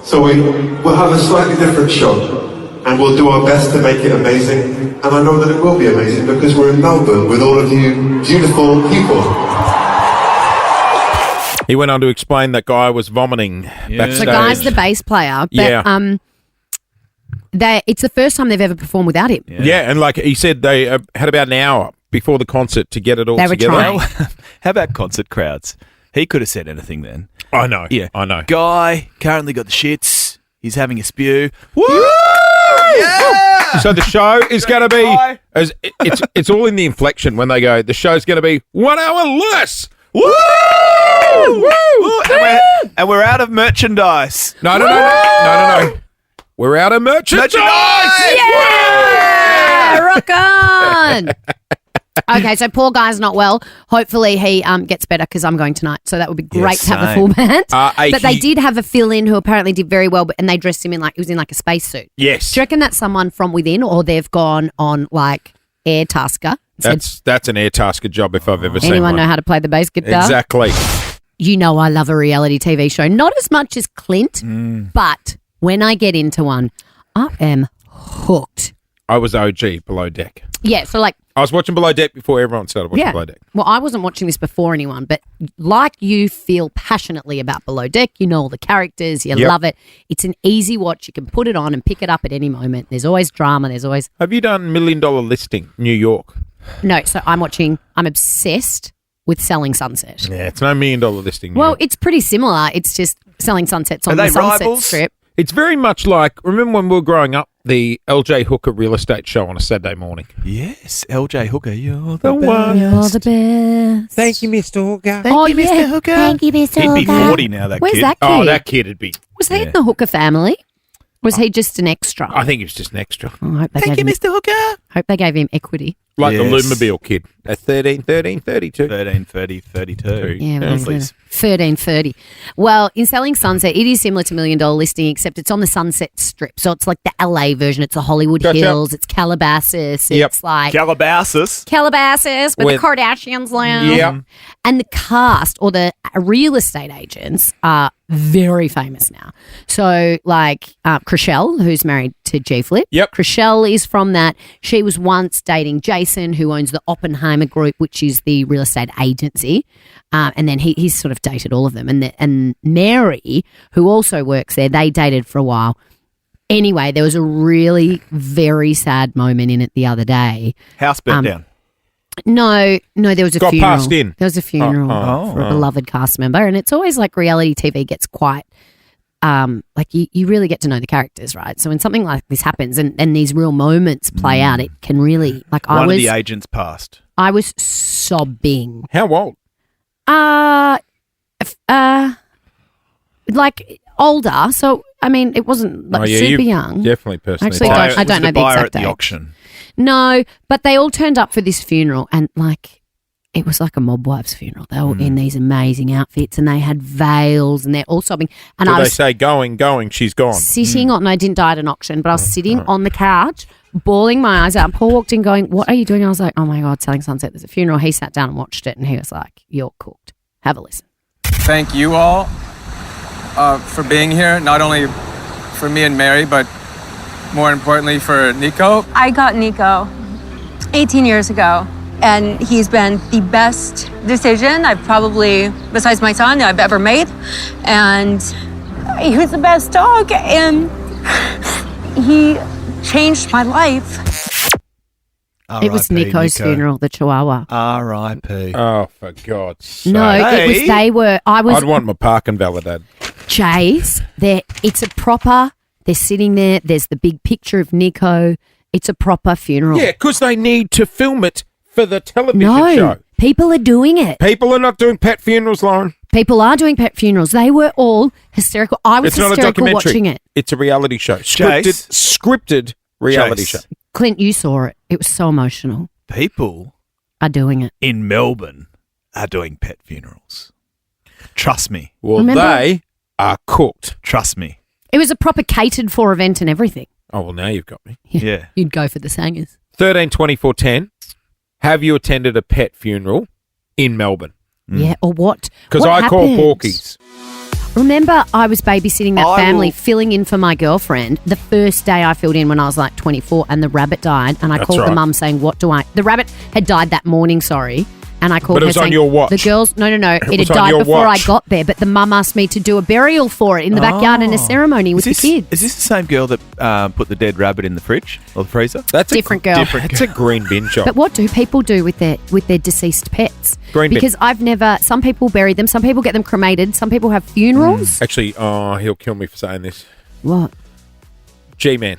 So we'll have a slightly different show, and we'll do our best to make it amazing. And I know that it will be amazing because we're in Melbourne with all of you beautiful people. He went on to explain that Guy was vomiting backstage. So Guy's the bass player, but Yeah. it's the first time they've ever performed without him. Yeah, and like he said, they had about an hour before the concert to get it all They were together. trying. How about concert crowds? He could have said anything then. I know. Yeah, I know. Guy currently got the shits. He's having a spew. Woo! Yeah! So the show is going to be it's all in the inflection when they go. The show's going to be 1 hour less. Woo! Woo! And we're out of merchandise. No. We're out of merchandise. Yeah! Rock on! Okay, so poor Guy's not well. Hopefully he gets better because I'm going tonight. So that would be great to have a full same. band. But they he- did have a fill-in who apparently did very well, and they dressed him in he was in a spacesuit. Yes. Do you reckon that's someone from within, or they've gone on Air Tasker? and said, That's an Air Tasker job if I've ever seen anyone one. know how to play the bass guitar? Exactly. You know I love a reality TV show. Not as much as Clint, but when I get into one, I am hooked. I was OG Below Deck. Yeah, so I was watching Below Deck before everyone started watching yeah. Below Deck. Well, I wasn't watching this before anyone, but like you feel passionately about Below Deck, you know all the characters, you Yep. love it. It's an easy watch. You can put it on and pick it up at any moment. There's always drama. There's always Have you done $1 Million Listing, New York? no. So I'm obsessed with Selling Sunset. Yeah, it's no $1 Million Listing. New Well, York. it's pretty similar. It's just Selling Sunset's on Are the they Sunset rivals? Strip. It's very much like, remember when we were growing up, the LJ Hooker real estate show on a Saturday morning? Yes, LJ Hooker, you're the one. You're the best. Thank you, Mr. Hooker. Oh, yeah. Hooker. Thank you, Mr. He'd be Hooker. 40 now, that Where's kid. that kid? Oh, that kid would be. Was he Yeah. in the Hooker family? Was he just an extra? I think he was just an extra. Oh, I hope they Thank gave you, him, Mr. Hooker. hope they gave him equity. Like the Yes. Lumobile kid at 13, 32. 13, 30, 32. Yeah, Yeah, what is please. it? 1330. Well, in Selling Sunset, it is similar to $1 Million Listing, except it's on the Sunset Strip. So it's like the LA version. It's the Hollywood Gotcha. Hills. It's Calabasas. Yep. It's like Calabasas. Calabasas where With- the Kardashians live. Yep. And the cast or the real estate agents are very famous now. So, like Chriselle, who's married to G Flip. Yep. Chriselle is from that. She was once dating Jason, who owns the Oppenheimer Group, which is the real estate agency. And then he's sort of dated all of them. And Mary, who also works there, they dated for a while. Anyway, there was a really very sad moment in it the other day. House burnt down. No, there was a Got funeral. passed in. There was a funeral for a beloved cast member, and it's always like reality TV gets quite, like you really get to know the characters, right? So when something like this happens and these real moments play out, it can really like One of the agents passed. I was sobbing. How old? Like older. So I mean, it wasn't like super you young. Definitely personally. Actually, passed. I don't know the buyer exact at the age. auction. No, but they all turned up for this funeral and like it was like a mob wife's funeral. They were in these amazing outfits and they had veils and they're all sobbing. And Did I they was say going, she's gone? sitting on, no, I didn't die at an auction, but I was sitting on the couch, bawling my eyes out. And Paul walked in going, "What are you doing?" I was like, "Oh my God, Selling Sunset, there's a funeral." He sat down and watched it and he was like, "You're cooked. Have a listen." Thank you all for being here, not only for me and Mary, but more importantly for Nico. I got Nico 18 years ago, and he's been the best decision I've probably, besides my son, I've ever made. And he was the best dog, and he changed my life. It was R.I.P. Nico's Nico. funeral, the Chihuahua. R.I.P. Oh, for God's sake. No, it was, they were, I was, I'd want my parking validated. Jace, it's a proper, they're sitting there, there's the big picture of Nico. It's a proper funeral. Yeah, because they need to film it for the television No, show. people are doing it. People are not doing pet funerals, Lauren. People are doing pet funerals. They were all hysterical. I was It's not a hysterical documentary. watching it. It's a reality show. Scripted reality Jace. show. Clint, you saw it. It was so emotional. People Are doing it. in Melbourne are doing pet funerals. Trust me. Well, Remember- they are cooked. Trust me. It was a proper catered for event and everything. Oh, well, now you've got me. Yeah. You'd go for the sangers. 13 24 10. Have you attended a pet funeral in Melbourne? Yeah, or what? Because What I call happened? porkies. Remember, I was babysitting that I family, will- filling in for my girlfriend. The first day I filled in when I was like 24, and the rabbit died. And I That's called the right. mum saying, "What do I?" The rabbit had died that morning. Sorry. And I called But it her was on saying, your watch. "The girls, no, it had was on died your before watch. I got there." But the mum asked me to do a burial for it in the backyard and a ceremony with the kids. Is this the same girl that put the dead rabbit in the fridge or the freezer? That's Different girl. That's a green bin job. But what do people do with their deceased pets? Green bin. Because I've never. Some people bury them. Some people get them cremated. Some people have funerals. Actually, he'll kill me for saying this. What? G-Man.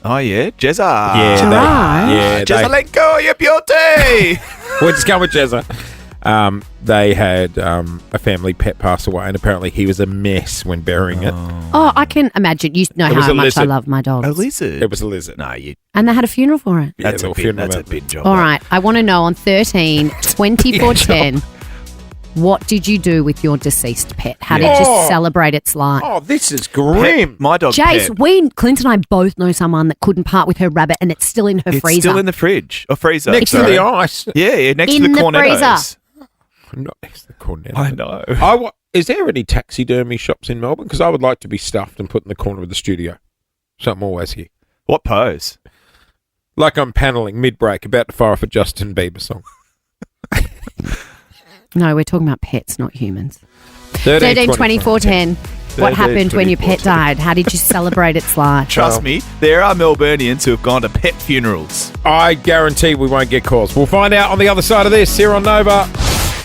Oh, yeah. Jezza. Yeah, Gerard? Jezza, let go of your beauty. We'll just go with Jezza. They had a family pet pass away, and apparently he was a mess when burying it. Oh, I can imagine. You know It was how a much I lizard. love my dogs. A lizard. It was a lizard. No, you. And they had a funeral for it. Yeah, That's little a bit. funeral That's a event. big job. All right. I want to know on 13, 24, 10, what did you do with your deceased pet? How did you Oh. celebrate its life? Oh, this is grim. Pet, my dog. Jace, Pet. Clint and I both know someone that couldn't part with her rabbit and it's still in her It's freezer. still in the fridge or freezer. Next to sorry. the ice. Yeah, next In to the the cornettos. Not next to the cornet. I know. Is there any taxidermy shops in Melbourne? Because I would like to be stuffed and put in the corner of the studio. So I'm always here. What pose? Like I'm paneling mid-break, about to fire off a Justin Bieber song. No, we're talking about pets, not humans. 13, 24, 10. What 13, happened when your 24, pet died? How did you celebrate its life? Trust me, there are Melburnians who have gone to pet funerals. I guarantee we won't get calls. We'll find out on the other side of this here on Nova.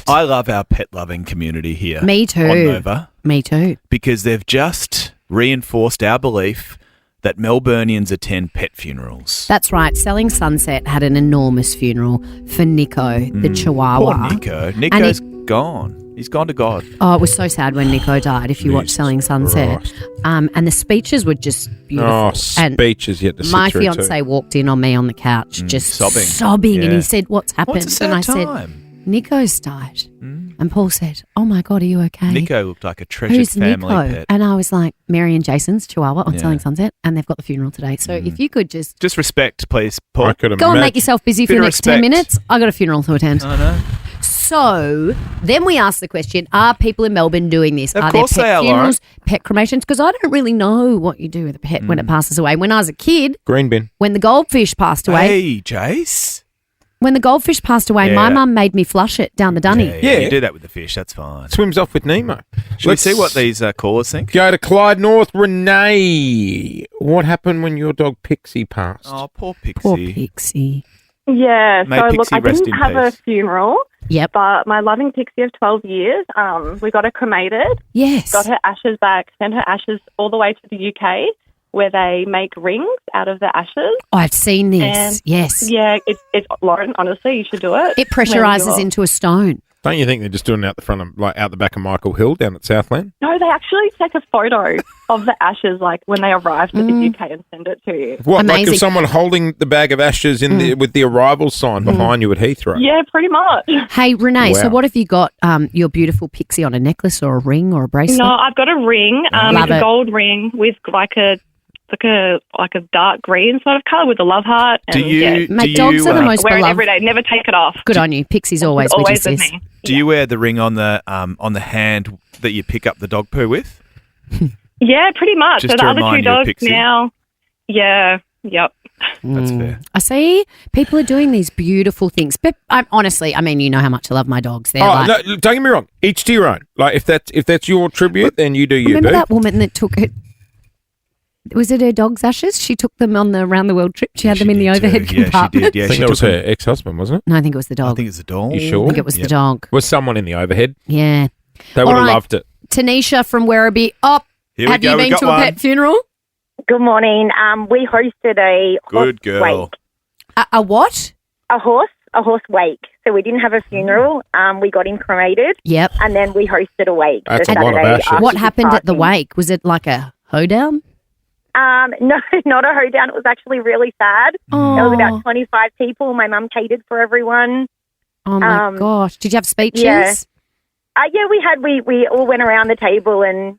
I love our pet-loving community here. Me too. On Nova. Me too. Because they've just reinforced our belief that Melburnians attend pet funerals. That's right. Selling Sunset had an enormous funeral for Nico, the Chihuahua. Poor Nico. Nico's gone. He's gone to God. Oh, it was so sad when Nico died, if you watch Selling Sunset. Christ. And the speeches were just beautiful. Oh, And speeches you had to sit my through fiance too. walked in on me on the couch, just sobbing. And Yeah. he said, "What's happened?" What's a sad and I time? said, "Nico's died." And Paul said, "Oh my God, are you okay?" Nico looked like a treasured Who's family Nico? pet. And I was like, Mary and Jason's Chihuahua on Yeah. Selling Sunset, and they've got the funeral today. So if you could just Just respect, please, Paul. I could go and imagine. make yourself busy for Bit the of next 10 respect. minutes. I got a funeral to attend. I know. So then we asked the question, are people in Melbourne doing this? Of Are course there they pet are, funerals, pet cremations? Because I don't really know what you do with a pet when it passes away. When I was a kid, Green bin. when the goldfish passed away, Hey, Jace. when the goldfish passed away, my Yeah. mum made me flush it down the dunny. Yeah. You do that with the fish. That's fine. Swims off with Nemo. Should we see what these callers think? Go to Clyde North. Renee, what happened when your dog Pixie passed? Oh, poor Pixie. Poor Pixie. Yeah, May so look, Pixie I rest didn't in have a peace. funeral, Yep. but my loving Pixie of 12 years, we got her cremated, Yes. got her ashes back, sent her ashes all the way to the UK, where they make rings out of the ashes. Oh, I've seen this. And yes. Yeah, it's Lauren, honestly, you should do it. It pressurizes into a stone. Don't you think they're just doing it out the front of, like, out the back of Michael Hill down at Southland? No, they actually take a photo of the ashes, like, when they arrived at the UK and send it to you. What, like Amazing. if someone holding the bag of ashes in the, with the arrival sign behind you at Heathrow? Yeah, pretty much. Hey, Renee, so Wow. what have you got your beautiful Pixie on, a necklace or a ring or a bracelet? No, I've got a ring. Love It's a it. gold ring with like a dark green sort of colour with a love heart. Do And, you? yeah, Mate, do dogs you, are the most wear it beloved. every day. Never take it off. Good on you. Pixie's always, with you, Always with sis. me. Do you wear the ring on the hand that you pick up the dog poo with? Yeah, pretty much. Just So to the other remind two you of dogs Pixie. now. Yeah. Yep. That's fair. I see people are doing these beautiful things. But honestly, I mean, you know how much I love my dogs. They're Oh, like, no, don't get me wrong. Each to your own. Like, if that's your tribute, then you do you, remember boo. that woman that took it? Was it her dog's ashes? She took them on the round the world trip. She had them in the did too. overhead Yeah, she compartment. did. Yeah, I think she that was took her ex-husband, wasn't it? No, I think it was the dog. I think it's a doll. You sure? I think it was the dog. Was someone in the overhead? Yeah. They would All have right. loved it. Tanisha from Werribee. Oh, Here we have go. you We been got to one. a pet funeral? Good morning. We hosted a horse Good girl. wake. A what? A horse wake. So we didn't have a funeral. We got him cremated, Yep. and then we hosted a wake. That's the a lot of Saturday ashes. after What his happened at the passing. wake? Was it like a hoedown? No, not a hoedown. It was actually really sad. There was about 25 people. My mum catered for everyone. Oh my gosh! Did you have speeches? Yeah. We all went around the table and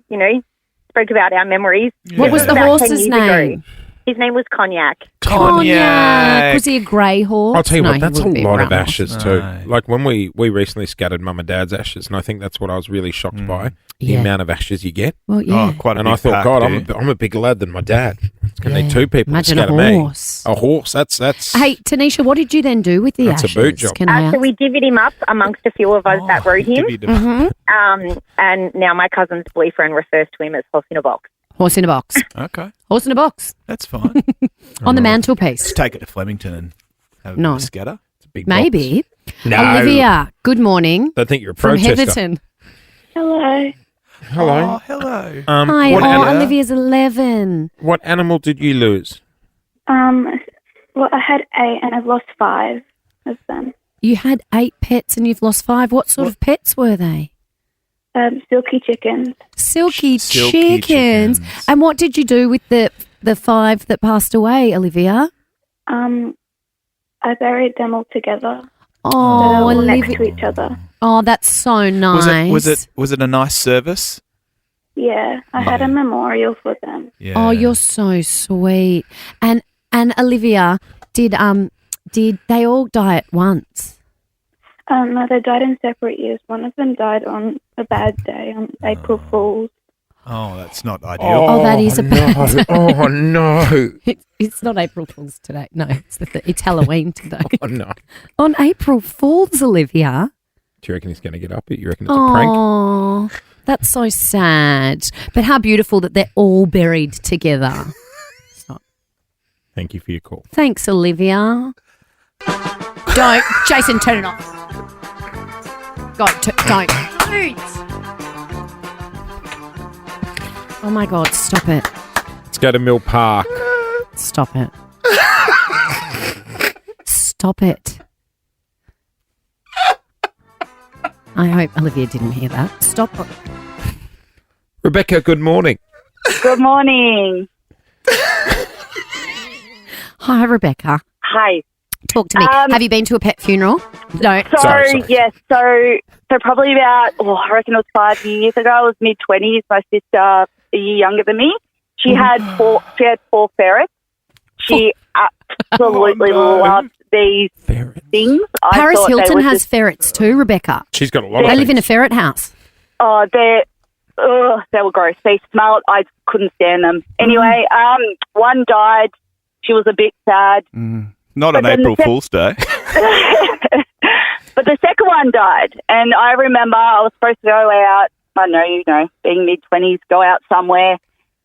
spoke about our memories. What This was the about 10 horse's years ago. name? His name was Cognac. Cognac. Was he a grey horse? I'll tell you No, what, he that's a wouldn't be lot of brown horse. ashes too. No. Like when we recently scattered mum and dad's ashes, and I think that's what I was really shocked by, the Yeah. amount of ashes you get. Well, yeah. Oh, quite a And big I thought, pack, God, dude. I'm a bigger lad than my dad. It's going to Yeah. need two people Imagine to a scatter horse. me. A horse, that's... Hey, Tanisha, what did you then do with the That's a ashes? boot job. Can I ask? So we divvied him up amongst a few of us that rode him. Divvied them up. And now my cousin's boyfriend refers to him as horse in a box. Horse in a box. Okay, Horse in a box. that's fine. On the mantelpiece. Just take it to Flemington and have a No. bit of a scatter. It's a big Maybe. box. No. Olivia, good morning. I think you're a From protester. Heatherton. Hello. Hello. Oh, hello. Hi, what, oh, an- Olivia's 11. what animal did you lose? Well, I had 8 and I've lost 5 of them. You had 8 pets and you've lost 5. What sort of pets were they? Silky chickens. Silky Silky chickens. chickens. And what did you do with the 5 that passed away, Olivia? I buried them all together. Oh, So they're all Olivia. next to each other. Oh, that's so nice. Was it a nice service? Yeah, I had a memorial for them. Yeah. Oh, you're so sweet. And Olivia, did they all die at once? No, they died in separate years. One of them died on a bad day, on April Fool's. Oh, that's not ideal. Oh, that is a bad no. day. Oh, no. It's not April Fool's today. No, it's Halloween today. Oh, no. On April Fool's, Olivia. Do you reckon he's going to get up? You reckon it's a prank? Oh, that's so sad. But how beautiful that they're all buried together. Thank you for your call. Thanks, Olivia. Don't. Jason, turn it off. God, don't. Oh, my God, stop it. Let's go to Mill Park. Stop it. Stop it. I hope Olivia didn't hear that. Stop. Rebecca, good morning. Good morning. Hi, Rebecca. Hi. Talk to me. Have you been to a pet funeral? No. Sorry. Yes. So probably about, I reckon it was 5 years ago. I was mid-20s. My sister, a year younger than me. She had four ferrets. She absolutely loved these things. Paris Hilton has ferrets too, Rebecca. She's got a lot of They live in a ferret house. Oh, they were gross. They smelled. I couldn't stand them. Anyway, one died. She was a bit sad. Not an April Fool's Day. But the second one died. And I remember I was supposed to go out, I don't know, being mid-20s, go out somewhere.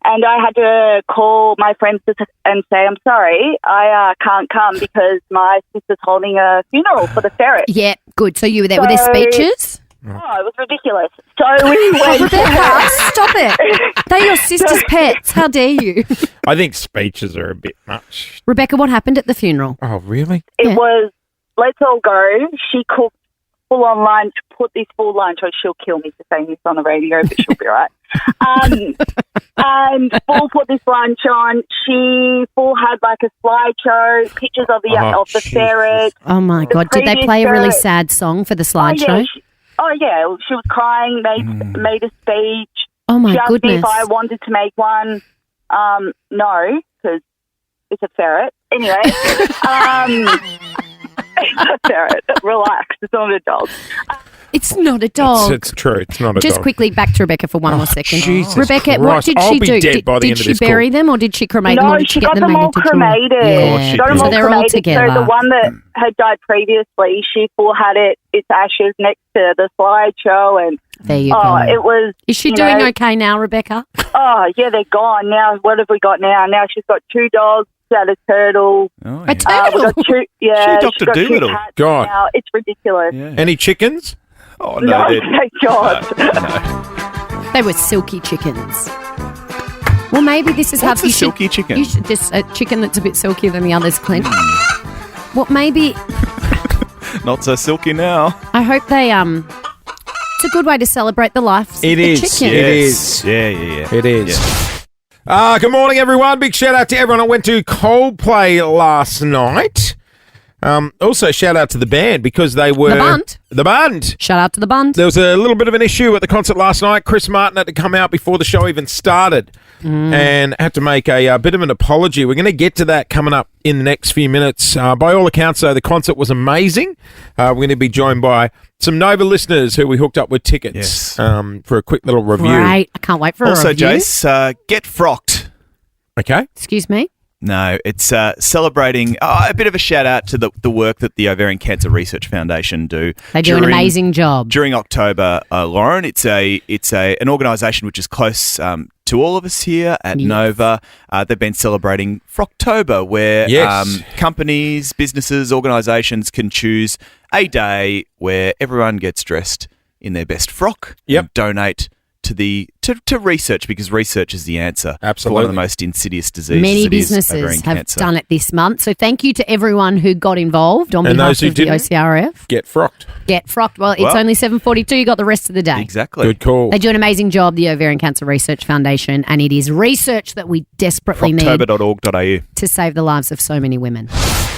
And I had to call my friends and say, I'm sorry, I can't come because my sister's holding a funeral for the ferret. Yeah, good. So you were there. Were there speeches? Oh, it was ridiculous. So we went... Rebecca, stop it. They're your sister's pets. How dare you? I think speeches are a bit much. Rebecca, what happened at the funeral? Oh, really? It was, let's all go. She cooked full-on lunch, put this full lunch, or she'll kill me for saying this on the radio, but she'll be right. And full put this lunch on. She full had like a slideshow, pictures of the ferret. Oh, my God. Did they play a really sad song for the slideshow? She was crying, made a speech. Oh, my she asked goodness. me if I wanted to make one. No, because it's a ferret. Anyway, it's a ferret. Relax. It's not a dog. It's not a dog. It's true. It's not a dog. Just quickly back to Rebecca for one more second. Jesus Rebecca, Christ. what did I'll she be do? dead by the Did end of she this bury them or did she cremate them? No, Or did she get got them made all into jewelry? cremated. Yeah. She got them So all they're all cremated. together. So the one that had died previously, she full had its ashes next to the slideshow, and there you go. It was. Is she doing okay now, Rebecca? Oh yeah, they're gone now. What have we got now? Now she's got 2 dogs. She had a turtle. Oh, A turtle? We got 2, yeah, She she's got 2 Doolittle. cats God. now. It's ridiculous. Any chickens? Oh, No, no, thank God. They were silky chickens. Well, maybe this is What's how a silky chicken? You should just a chicken that's a bit silkier than the others, Clint. Well, maybe Not so silky now. I hope they It's a good way to celebrate the life. It is. Chicken. It is. Yeah. It is. Good morning, everyone. Big shout out to everyone that went to Coldplay last night. Also, shout out to the band because they were... The band. Shout out to the band. There was a little bit of an issue at the concert last night. Chris Martin had to come out before the show even started and had to make a bit of an apology. We're going to get to that coming up in the next few minutes. By all accounts, though, the concert was amazing. We're going to be joined by some Nova listeners who we hooked up with tickets for a quick little review. Great. I can't wait for a Also, review. Jace, get frocked. Okay. Excuse me? No, it's celebrating a bit of a shout out to the work that the Ovarian Cancer Research Foundation do. They do an amazing job during October, Lauren. It's an organisation which is close to all of us here at Nova. They've been celebrating Frocktober, where companies, businesses, organisations can choose a day where everyone gets dressed in their best frock and donate to research, because research is the answer for one of the most insidious diseases. Many businesses have done it this month. So thank you to everyone who got involved on behalf of the OCRF. Get frocked. Get frocked. Well, it's only 7:42. You got the rest of the day. Exactly. Good call. They do an amazing job, the Ovarian Cancer Research Foundation, and it is research that we desperately need Frocktober.org.au to save the lives of so many women.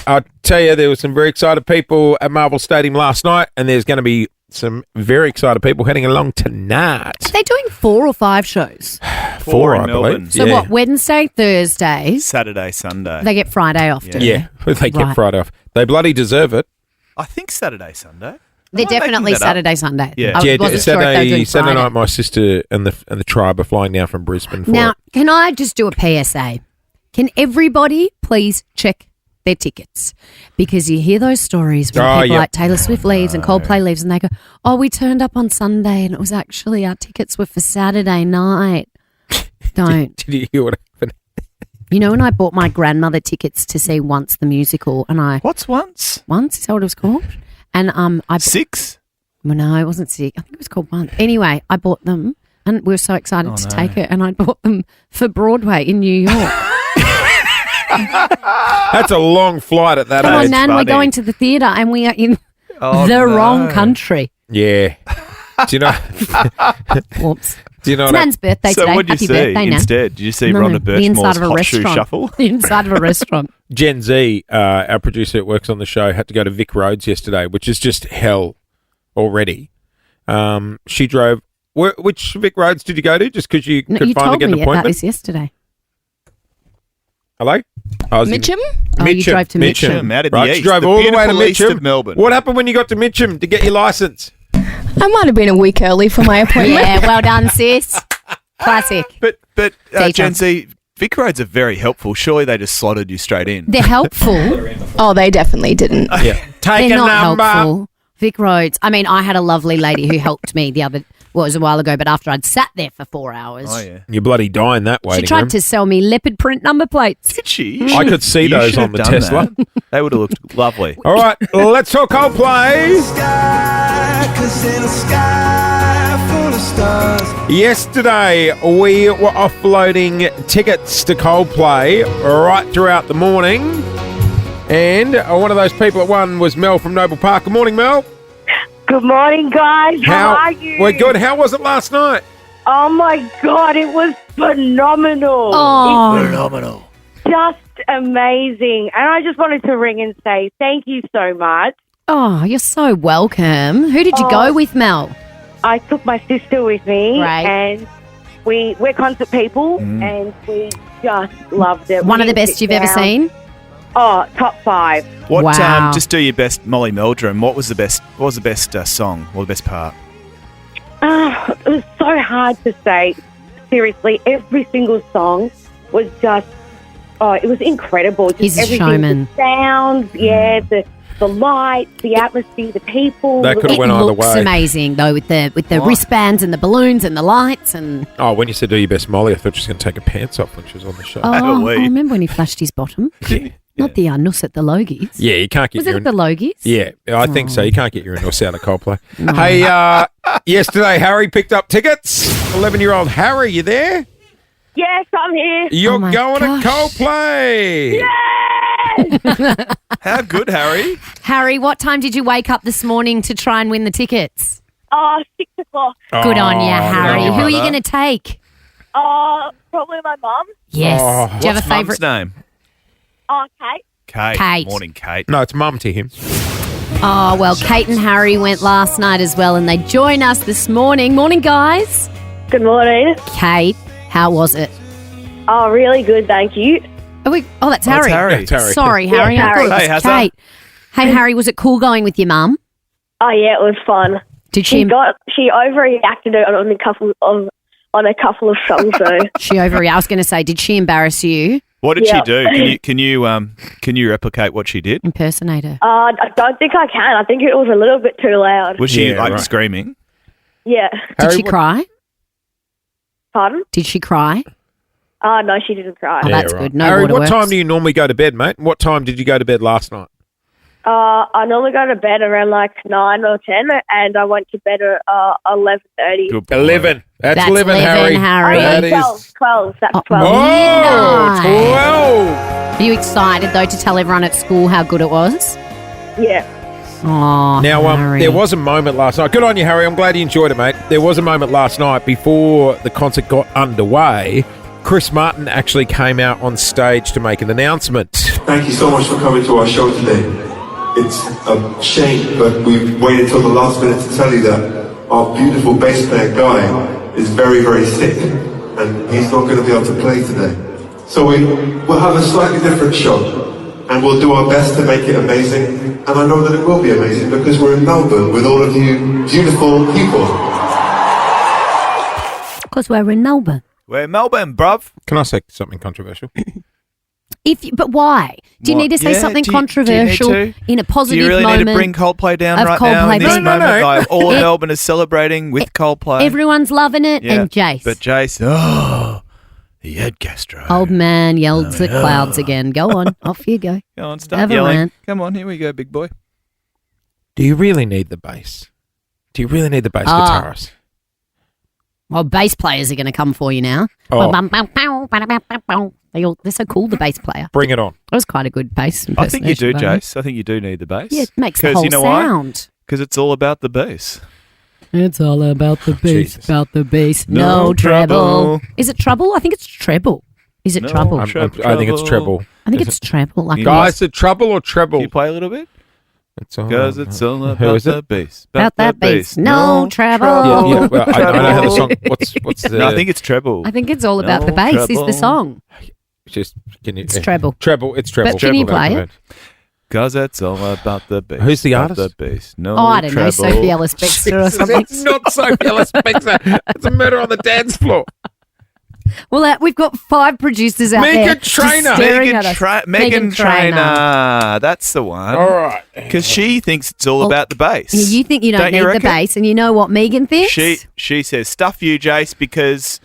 I'll tell you, there were some very excited people at Marvel Stadium last night, and there's going to be some very excited people heading along tonight. Are they doing 4 or 5 shows? 4, in I Melbourne. believe. So what, Wednesday, Thursday? Saturday, Sunday. They get Friday off, do Yeah, they get Right. Friday off. They bloody deserve it. I think Saturday, Sunday. They're definitely making that up? Saturday, Sunday. Yeah. I wasn't sure if they were doing Saturday Friday. night, my sister and the tribe are flying down from Brisbane for Now, it. can I just do a PSA? Can everybody please check their tickets? Because you hear those stories when people like Taylor Swift leaves and Coldplay leaves and they go, oh, we turned up on Sunday and it was actually our tickets were for Saturday night. Don't. Did you hear what happened? You know when I bought my grandmother tickets to see Once the musical and I... What's Once? Once? Is that what it was called? And I... 6? Well, no, it wasn't 6. I think it was called Once. Anyway, I bought them and we were so excited to take it and I bought them for Broadway in New York. That's a long flight at that Come age. on, Nan, we're going to the theatre and we are in the wrong country. Yeah. Do you know? Whoops. Do you know It's what? Nan's birthday So today. what did you Happy see birthday, Nan. instead? Did you see No, Rhonda the Birchmore's inside of a Hot Shoe restaurant. Shuffle? The inside of a restaurant. Gen Z, our producer that works on the show, had to go to Vic Roads yesterday, which is just hell already. She drove. Which Vic Roads did you go to? Just because you No, could you finally told get an me about appointment? this yesterday. Hello? I was in- Mitcham? Oh, you drove to Mitcham. Out of the Right, she east, drove the all the way to beautiful east Mitcham. of Melbourne. What happened when you got to Mitcham to get your license? I might have been a week early for my appointment. Yeah, well done, sis. Classic. But Details. Gen Z, Vic Roads are very helpful. Surely they just slotted you straight in. They're helpful. Oh, they definitely didn't. Yeah. Take They're a not number. helpful. Vic Roads. I mean, I had a lovely lady who helped me it was a while ago, but after I'd sat there for 4 hours. Oh, yeah. You're bloody dying that way. She tried to sell me leopard print number plates. Did she? I could see You those should on have the done Tesla. that. They would have looked lovely. All right, let's talk Coldplay. Yesterday, we were offloading tickets to Coldplay right throughout the morning. And one of those people that won was Mel from Noble Park. Good morning, Mel. Good morning, guys. How are you? We're good. How was it last night? Oh, my God. It was phenomenal. Oh. It was Phenomenal. just amazing. And I just wanted to ring and say thank you so much. Oh, you're so welcome. Who did you go with, Mel? I took my sister with me. Right. And we're concert people, and we just loved it. One We of the didn't best sit you've ever down. seen? Oh, top 5. What? Wow. Just do your best, Molly Meldrum. What was the best? What was the best song or the best part? It was so hard to say. Seriously, every single song was just, it was incredible. Just He's a everything, showman. The sounds, the lights, the atmosphere, the people. That could have It went either looks way. amazing, though, with the wristbands and the balloons and the lights. And Oh, when you said do your best, Molly, I thought she was going to take her pants off when she was on the show. I remember when he flashed his bottom. Not the nuss at the Logies. Yeah, you can't get Was your... it at the Logies? Yeah, I think so. You can't get your nuss out of Coldplay. Hey, yesterday, Harry picked up tickets. 11-year-old Harry, you there? Yes, I'm here. You're my going gosh. to Coldplay. How good, Harry? Harry, what time did you wake up this morning to try and win the tickets? 6 o'clock. Good on you, Harry. no, Who are you brother. going to take? Probably my mum. Yes. Oh, Do you have What's a Mum's favourite? name? Kate. Kate. Kate. Morning, Kate. No, it's mum to him. Oh, well, Kate and Harry went last night as well, and they join us this morning. Morning, guys. Good morning. Kate, how was it? Oh, really good, thank you. Oh, that's Oh, it's Harry. Harry. That's Harry. Sorry, Harry. I thought it was Hey, how's that? Kate. Hey, Harry, was it cool going with your mum? Oh, yeah, it was fun. Did she? She overreacted on a couple of songs, though. She overreacted. I was going to say, did she embarrass you? What did Yeah. she do? Can you replicate what she did? Impersonate her. I don't think I can. I think it was a little bit too loud. Was she Yeah, like right. screaming? Yeah. Did she cry? Pardon? Did she cry? No, she didn't cry. Oh, that's good. No Harry, what waterworks. time do you normally go to bed, mate? What time did you go to bed last night? I normally go to bed around like 9 or 10, and I went to bed at 11:30. Good boy. 11. That's 11, 11, Harry. Harry. That 12, is... 12. That's Oh, 12. Midnight. 12. Are you excited, though, to tell everyone at school how good it was? Yeah. Oh, Now, Harry. there was a moment last night. Good on you, Harry. I'm glad you enjoyed it, mate. There was a moment last night before the concert got underway. Chris Martin actually came out on stage to make an announcement. Thank you so much for coming to our show today. It's a shame, but we waited till the last minute to tell you that our beautiful bass player Guy is very, very sick, and he's not going to be able to play today. So we'll have a slightly different show, and we'll do our best to make it amazing. And I know that it will be amazing because we're in Melbourne with all of you beautiful people. Because we're in Melbourne. We're in Melbourne, bruv. Can I say something controversial? But why? Do you What? need to say Yeah, something do you need controversial to? in a positive Do you really moment? need to bring Coldplay down of right now in Coldplay? this No, moment? Like, all of It- Melbourne is celebrating with Coldplay. Everyone's loving it, Yeah, and Jace. But Jace, he had gastro. Old man yelled to the clouds again. Go on. Off you go. Go on, start Have a yelling. rant. Come on, here we go, big boy. Do you really need the bass? Do you really need the bass Ah. guitarist? Well, bass players are going to come for you now. Oh. They're so cool, the bass player. Bring it on. That was quite a good bass I think you do, impersonation, though. Jace. I think you do need the bass. Yeah, it makes the 'Cause whole you know sound. Because it's all about the bass. It's all about the bass, Jesus. about the bass. No No trouble. treble. Is it trouble? I think it's treble. Is it No trouble? I think it's treble. I think it's treble. Like Guys, is it trouble or treble? Can you play a little bit? It's all Because it's all Who about is it? the bass. About that bass. No treble. Yeah, well, I know how the song. What's the? No, I think it's treble. I think it's all about No the bass. Is treble. the song? Just can you? It's treble. Treble. It's treble. But can you play it? Because it's all about the bass. Who's the about artist? The bass. No Oh, I don't know, treble. Sophie Ellis Bextor or something. It's not Sophie Ellis Bextor. It's a murder on the dance floor. Well, we've got 5 producers out there Megan just Trainor. staring at us. Megan Trainor. That's the one. All right. Because she thinks it's all about the bass. You think you don't need the reckon? bass, and you know what Megan thinks? She says, stuff you, Jace, because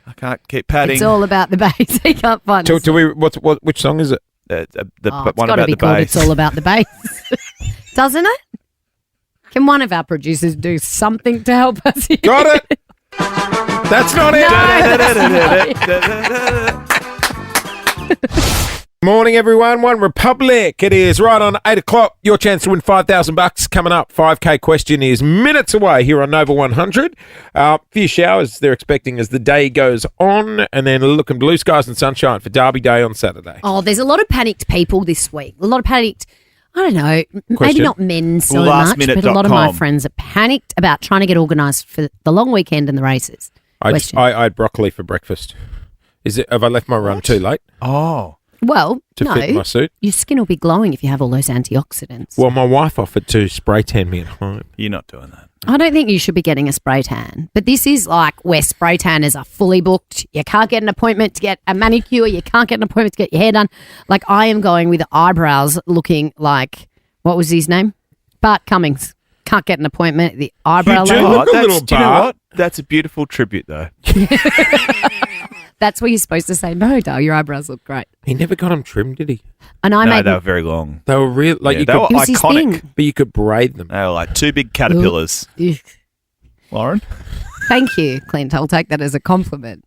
I can't keep padding. It's all about the bass. He can't find it. Do we? Which song is it? The It's one got to about be the called bass. It's All About the Bass. Doesn't it? Can one of our producers do something to help us here? Got it. That's not it. Morning, everyone. One Republic. It is right on 8 o'clock. Your chance to win $5,000 coming up. 5K question is minutes away here on Nova 100. Few showers they're expecting as the day goes on, and then looking blue skies and sunshine for Derby Day on Saturday. Oh, there's a lot of panicked people this week. A lot of panicked, I don't know, maybe Question? not men so much, but a lot of my friends are panicked about trying to get organised for the long weekend and the races. I Question. had broccoli for breakfast. Have I left my run too late? Oh. Well, To no, fit my suit? your skin will be glowing if you have all those antioxidants. Well, my wife offered to spray tan me at home. You're not doing that. I don't think you should be getting a spray tan, but this is like where spray tanners are fully booked. You can't get an appointment to get a manicure. You can't get an appointment to get your hair done. Like I am going with the eyebrows looking like, what was his name? Bart Cummings. Can't get an appointment at the eyebrow do level. look a little Do you know Bart. what? That's a beautiful tribute, though. That's where you're supposed to say, no, Dale, your eyebrows look great. He never got them trimmed, did he? And I No, made they were very long. They were real. Like Yeah, you they could, were It was his iconic. thing. but you could braid them. They were like two big caterpillars. Ugh. Lauren? Thank you, Clint. I'll take that as a compliment.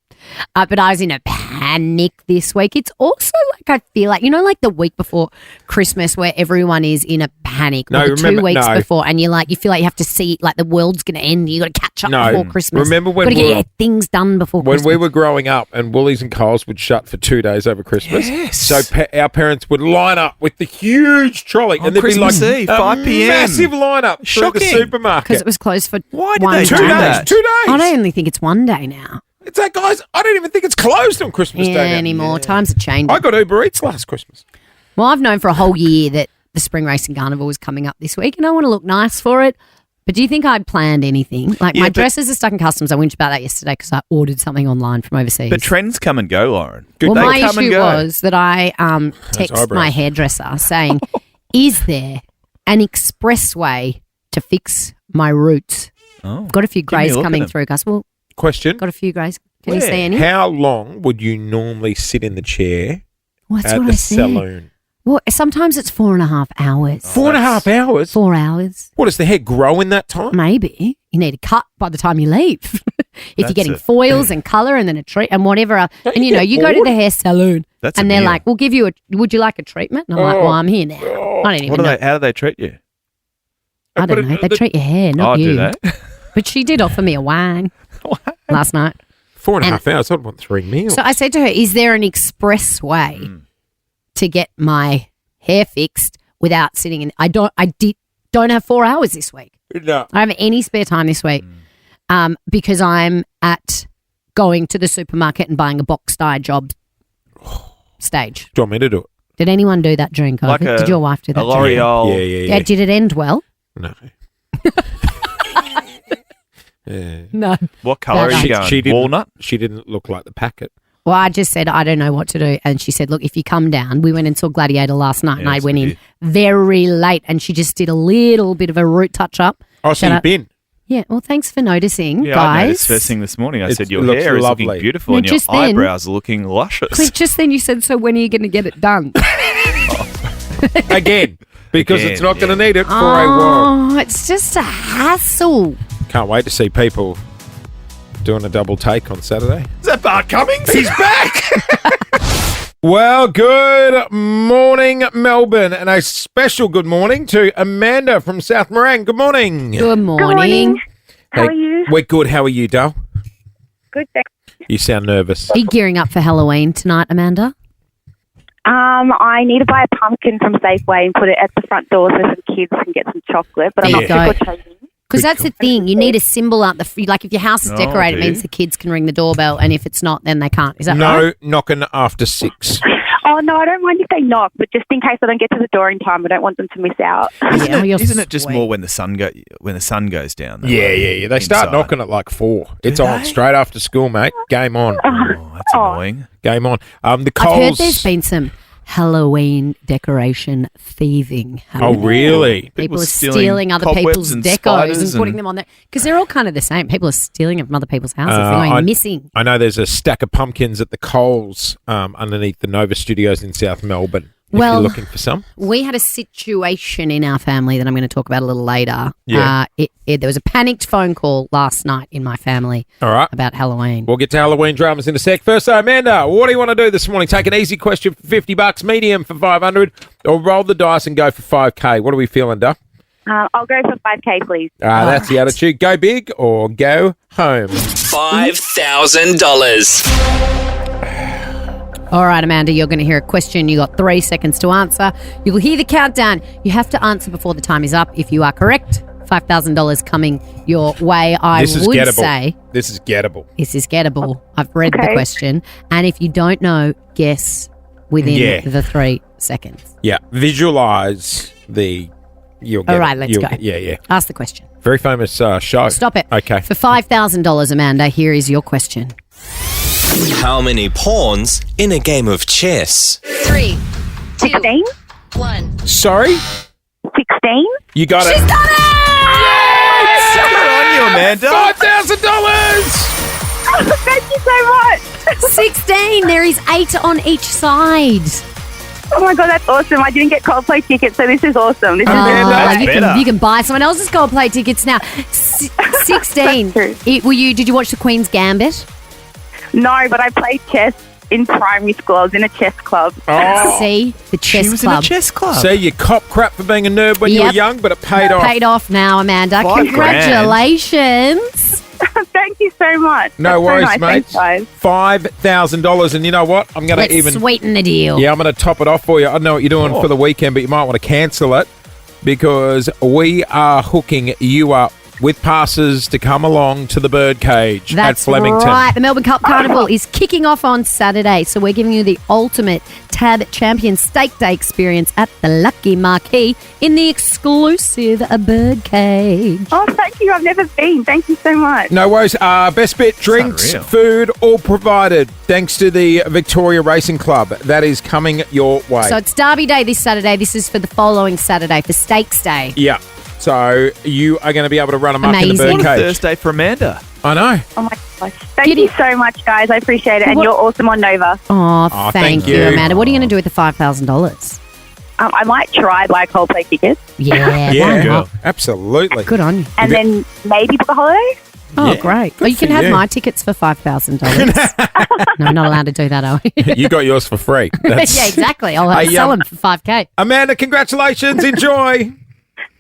But I was in a panic this week. It's also like I feel like, like the week before Christmas where everyone is in a panic. No, or the remember- 2 weeks no. before, and you feel like you have to see like the world's going to end. You got to catch up No. before Christmas. Remember when got to we get were- things done before When Christmas. we were growing up and Woolies and Coles would shut for 2 days over Christmas. Yes. So our parents would line up with the huge trolley. On and there'd Christmas be like Eve, a 5 p.m. massive lineup through Shocking. the supermarket. because it was closed for Why did one they day. do that? 2 days. I don't only think it's one day now. It's like, guys, I don't even think it's closed on Christmas Yeah, Day now. anymore. Times are changing. I got Uber Eats last Christmas. Well, I've known for a whole year that the Spring Racing Carnival was coming up this week, and I want to look nice for it. But do you think I'd planned anything? Like my dresses are stuck in customs. I whinged about that yesterday because I ordered something online from overseas. But trends come and go, Lauren. Well, They my come and issue go. was that I text eyebrows. my hairdresser saying, "Is there an express way to fix my roots?" Oh, Got a few give me a greys look at coming them. through, Gus. Well, Question. got a few greys. Can you Where? see any? How long would you normally sit in the chair Well, that's at what the I said. saloon? Well, sometimes it's 4.5 hours. 4.5 hours? 4 hours. What, does the hair grow in that time? Maybe. You need a cut by the time you leave. If you're That's getting it. foils and colour and then a treat and whatever. Don't And you you get go to bored? the hair saloon That's and a they're meal. like, would you like a treatment? And I'm like, well, I'm here now. I don't even What do know. how do they treat you? I don't know. They treat your hair, not Oh, you. do they? But she did offer me a wang last night. 4.5 hours. I'd want 3 meals. So I said to her, is there an express way to get my hair fixed without sitting in? I don't have 4 hours this week. No. I don't have any spare time this week because I'm at going to the supermarket and buying a box dye job stage. Do you want me to do it? Did anyone do that during COVID? Did your wife do that? a L'Oreal? Yeah. Did it end well? No. Yeah. No. What colour No, are you no. going? Walnut? She didn't look like the packet. Well, I just said, I don't know what to do. And she said, look, if you come down, we went and saw Gladiator last night and I Yes, went we in did. very late and she just did a little bit of a root touch up. Oh, so Shout you've out- been? Yeah, well, thanks for noticing, Yeah, I noticed guys. first thing this morning. I It said your looks hair is lovely. looking beautiful No, and your just then- eyebrows are looking luscious. Clint, just then you said, so when are you going to get it done? Again. Because Again, it's not going to yeah. need it for a while. Oh, it's just a hassle. Can't wait to see people doing a double take on Saturday. Is that Bart Cummings? He's back! Well, good morning, Melbourne, and a special good morning to Amanda from South Morang. Good morning. Good morning. How are you? We're good. How are you, Dale? Good, thanks. You sound nervous. Are you gearing up for Halloween tonight, Amanda? I need to buy a pumpkin from Safeway and put it at the front door so some kids can get some chocolate, but I'm not There you trick or treating. Because that's the thing. You need a symbol out like if your house is Oh, decorated, it dude. means the kids can ring the doorbell, and if it's not, then they can't. Is that No right? knocking after 6. Oh, no, I don't mind if they knock, but just in case I don't get to the door in time, I don't want them to miss out. Isn't it just more when the sun goes down? though? Yeah. They start Inside. knocking at like 4. It's on straight after school, mate. Game on. That's annoying. Game on. The I've heard Coles. there's been some Halloween decoration thieving happening. Oh, really? People are stealing other cobwebs people's and decos spiders and putting and- them on there because they're all kind of the same. People are stealing them from other people's houses. They're I- going missing. I know there's a stack of pumpkins at the Coles underneath the Nova Studios in South Melbourne. If Well, you're looking for some. We had a situation in our family that I'm going to talk about a little later. Yeah. There was a panicked phone call last night in my family All right. about Halloween. We'll get to Halloween dramas in a sec. First, Amanda, what do you want to do this morning? Take an easy question for $50, medium for 500, or roll the dice and go for 5K. What are we feeling, Duh? I'll go for 5K, please. That's the attitude. Go big or go home. $5,000. All right, Amanda, you're going to hear a question. You got 3 seconds to answer. You'll hear the countdown. You have to answer before the time is up. If you are correct, $5,000 coming your way. This is would gettable. say This is gettable. this is gettable. I've read the Okay. question. And if you don't know, guess within Yeah. the 3 seconds. Yeah. Visualize the... You'll get All right, it. let's You'll go. get- yeah. Ask the question. Very famous show. Stop it. Okay. For $5,000, Amanda, here is your question. How many pawns in a game of chess? 3, 16, 1. Sorry? 16. You got it. She's done it! Good on you, Amanda. $5,000! Thank you so much. 16. There is 8 on each side. Oh my God, that's awesome. I didn't get Coldplay tickets, so this is awesome. This is That's you better. can buy someone else's Coldplay tickets now. 16. That's true. Did you watch the Queen's Gambit? No, but I played chess in primary school. I was in a chess club. Oh. See? The chess She was club. in a chess club. See, you cop crap for being a nerd when you were Yep. young, but it paid off. Paid off now, Amanda. $5,000. Congratulations. Thank you so much. No That's so worries, nice. mate. Thanks, guys. $5,000, and you know what? I'm going Let's to even sweeten the deal. I'm going to top it off for you. I don't know what you're doing for the weekend, but you might want to cancel it because we are hooking you up with passes to come along to the Birdcage That's at Flemington. right. The Melbourne Cup Carnival is kicking off on Saturday, so we're giving you the ultimate Tab Champion Steak Day experience at the Lucky Marquee in the exclusive Birdcage. Oh, thank you. I've never been. Thank you so much. No worries. Best bit, drinks, unreal. food, all provided thanks to the Victoria Racing Club. That is coming your way. So it's Derby Day this Saturday. This is for the following Saturday, for Stakes Day. Yeah. So you are going to be able to run them up in the Amazing. What a Birdcage. Thursday for Amanda. I know. Oh my gosh. Thank you so much, guys. I appreciate it. And What- you're awesome on Nova. Oh, Oh, thank thank you, you. Amanda. What are you going to do with the $5,000? I might try buy Coldplay tickets Yeah, Yeah, why not? absolutely. Good on you. and then maybe book a holiday. Oh, Yeah, great. good Oh, you can for have you. my tickets for $5,000. No, not allowed to do that, are we? You got yours for free. That's- Yeah, exactly. I'll Hey, sell them for $5,000. Amanda, congratulations. Enjoy.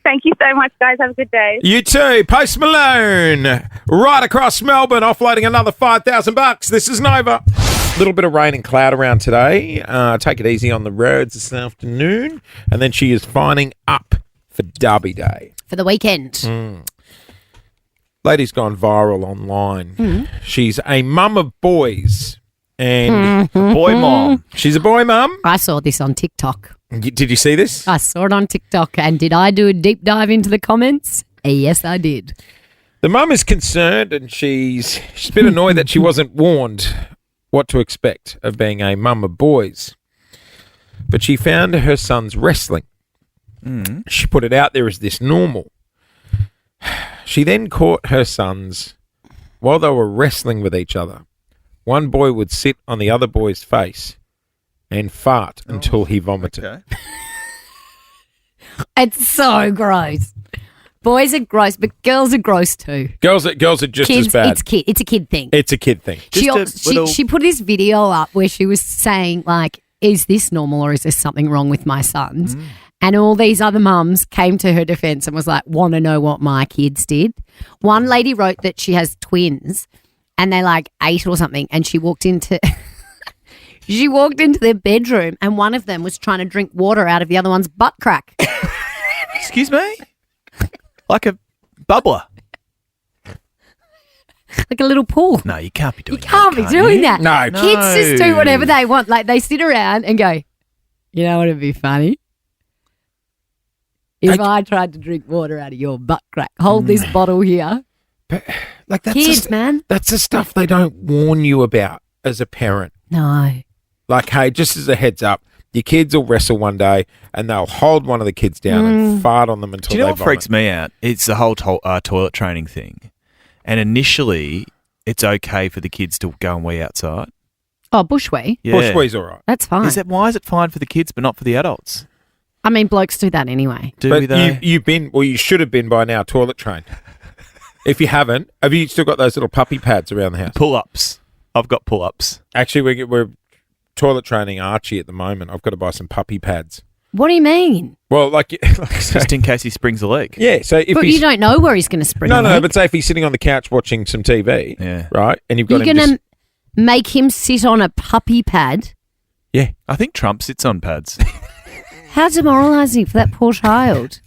Thank you so much, guys. Have a good day. You too. Post Malone. Right across Melbourne, offloading another $5,000. This is Nova. A little bit of rain and cloud around today. Take it easy on the roads this afternoon. And then she is fining up for Derby Day. For the weekend. Lady's gone viral online. She's a mum of boys. And Boy mom. she's a boy mum. I saw this on TikTok. Did you see this? I saw it on TikTok. And did I do a deep dive into the comments? Yes, I did. The mum is concerned and she's a bit annoyed that she wasn't warned what to expect of being a mum of boys. But she found her son's wrestling. She put it out there as this normal. She then caught her sons while they were wrestling with each other. One boy would sit on the other boy's face and fart until he vomited. Okay. It's so gross. Boys are gross, but girls are gross too. Girls are just Kids, as bad. It's a kid thing. It's a kid thing. She put this video up where she was saying, like, is this normal or is there something wrong with my sons? And all these other mums came to her defense and was like, want to know what my kids did. One lady wrote that she has twins and they're like 8 or something, and she walked into their bedroom and one of them was trying to drink water out of the other one's butt crack. Excuse me? Like a bubbler. Like a little pool. No, you can't be doing that. You can't be doing that. No. Kids just do whatever they want. Like they sit around and go, you know what would be funny? If I tried to drink water out of your butt crack, hold this bottle here. But, like that's Kids, man. That's the stuff they don't warn you about as a parent. No. Like, hey, just as a heads up, your kids will wrestle one day and they'll hold one of the kids down and fart on them until Do you know they what vomit. freaks me out? It's the whole toilet training thing. And initially, it's okay for the kids to go and wee outside. Oh, bushwee? Yeah. Bushwee's all right. That's fine. Why is it fine for the kids but not for the adults? I mean, blokes do that anyway. Do we though? You should have been by now toilet trained. If you haven't, have you still got those little puppy pads around the house? Pull-ups. I've got pull-ups. Actually, we're toilet training Archie at the moment. I've got to buy some puppy pads. What do you mean? Well, like just in case he springs a leg. Yeah, so if But you don't know where he's going to spring. No, but say if he's sitting on the couch watching some TV, right, and you've got You're him going to make him sit on a puppy pad? Yeah. I think Trump sits on pads. How demoralising for that poor child.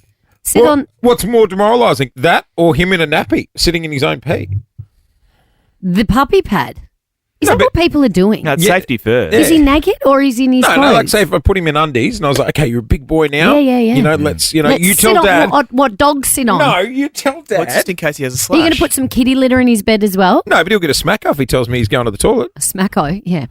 What's more demoralising, that or him in a nappy sitting in his own pee? The puppy pad. Is that what people are doing? No, it's safety first. Is he naked or is he in his clothes? No, like say if I put him in undies and I was like, okay, you're a big boy now. Yeah. You know, let's you Let's tell sit Dad. on what dogs sit on. No, you tell Dad. Well, just in case he has a Are slash. you going to put some kitty litter in his bed as well? No, but he'll get a smack if he tells me he's going to the toilet. A smacko, yeah.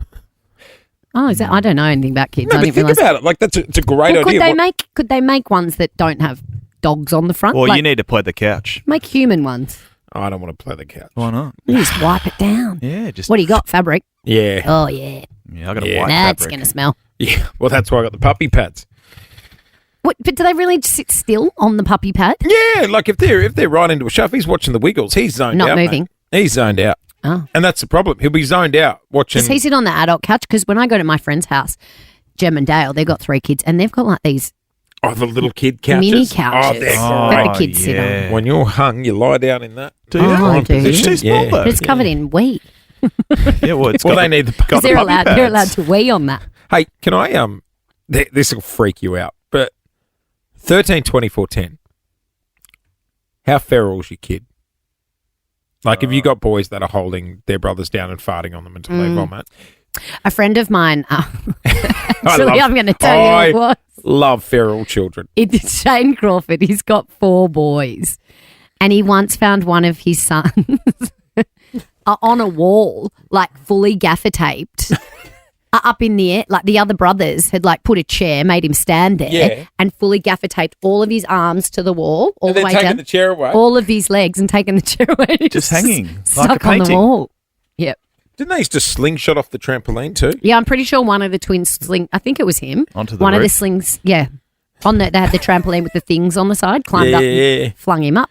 Oh, is that? I don't know anything about kids. No, I but didn't think realise. about it. Like it's a great Well, idea. could they make ones that don't have dogs on the front? Or Like, you need to play the couch. make human ones. I don't want to play the couch. Why not? You just wipe it down. Yeah, just. What do you got? Fabric? Yeah. Oh yeah. Yeah, I got a Yeah. white That's fabric. going to smell. Yeah. Well, that's why I got the puppy pads. What? But do they really sit still on the puppy pad? Yeah, like if they're right into a shove, he's watching the Wiggles. He's zoned Not out. moving. Mate. He's zoned out. Oh. And that's the problem. He'll be zoned out watching. Does he sit on the adult couch? Because when I go to my friend's house, Jem and Dale, they've got 3 kids, and they've got like these Oh, the little kid couches. mini couches they're that great. the kids sit on. When you're hung, you lie down in that. Do you? Oh, do you? Position. It's too small, Yeah. though. But it's covered in wee. Yeah, well, it's Well, got they the- need the got Because the they're puppy allowed, pads. they're allowed to wee on that. Hey, can I this will freak you out, but 13, 24, 10. How feral's your kid? Like, have you got boys that are holding their brothers down and farting on them until they vomit? A friend of mine, actually, love- I'm going to tell you I who it was. love feral children. It's Shane Crawford. He's got 4 boys. And he once found one of his sons on a wall, like fully gaffer taped, up in the air. Like the other brothers had like put a chair, made him stand there, Yeah. and fully gaffer taped all of his arms to the wall, all And the then way taking down. the chair away. All of his legs and taking the chair away. Just hanging, like a stuck on the painting. wall. Yep. Didn't they used to slingshot off the trampoline too? Yeah, I'm pretty sure one of the twins I think it was him. Onto the one of the roof? slings, yeah. They had the trampoline with the things on the side, climbed up Yeah. and flung him up.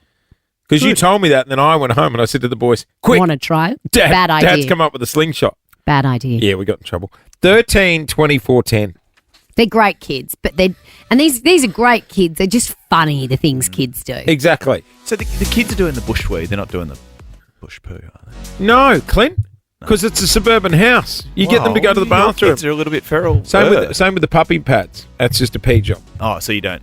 Because you told me that, and then I went home and I said to the boys, quick, Want to try it? Dad, Bad idea. Dad's come up with a slingshot. Bad idea. Yeah, we got in trouble. 13, 24, 10. They're great kids, but these are great kids. They're just funny, the things kids do. Exactly. So the kids are doing the bush wee. They're not doing the bush poo, are they? No, Clint, because it's a suburban house. You get them to go to the Your bathroom. Kids are a little bit feral. Same with the puppy pads. That's just a pee job. Oh, so you don't.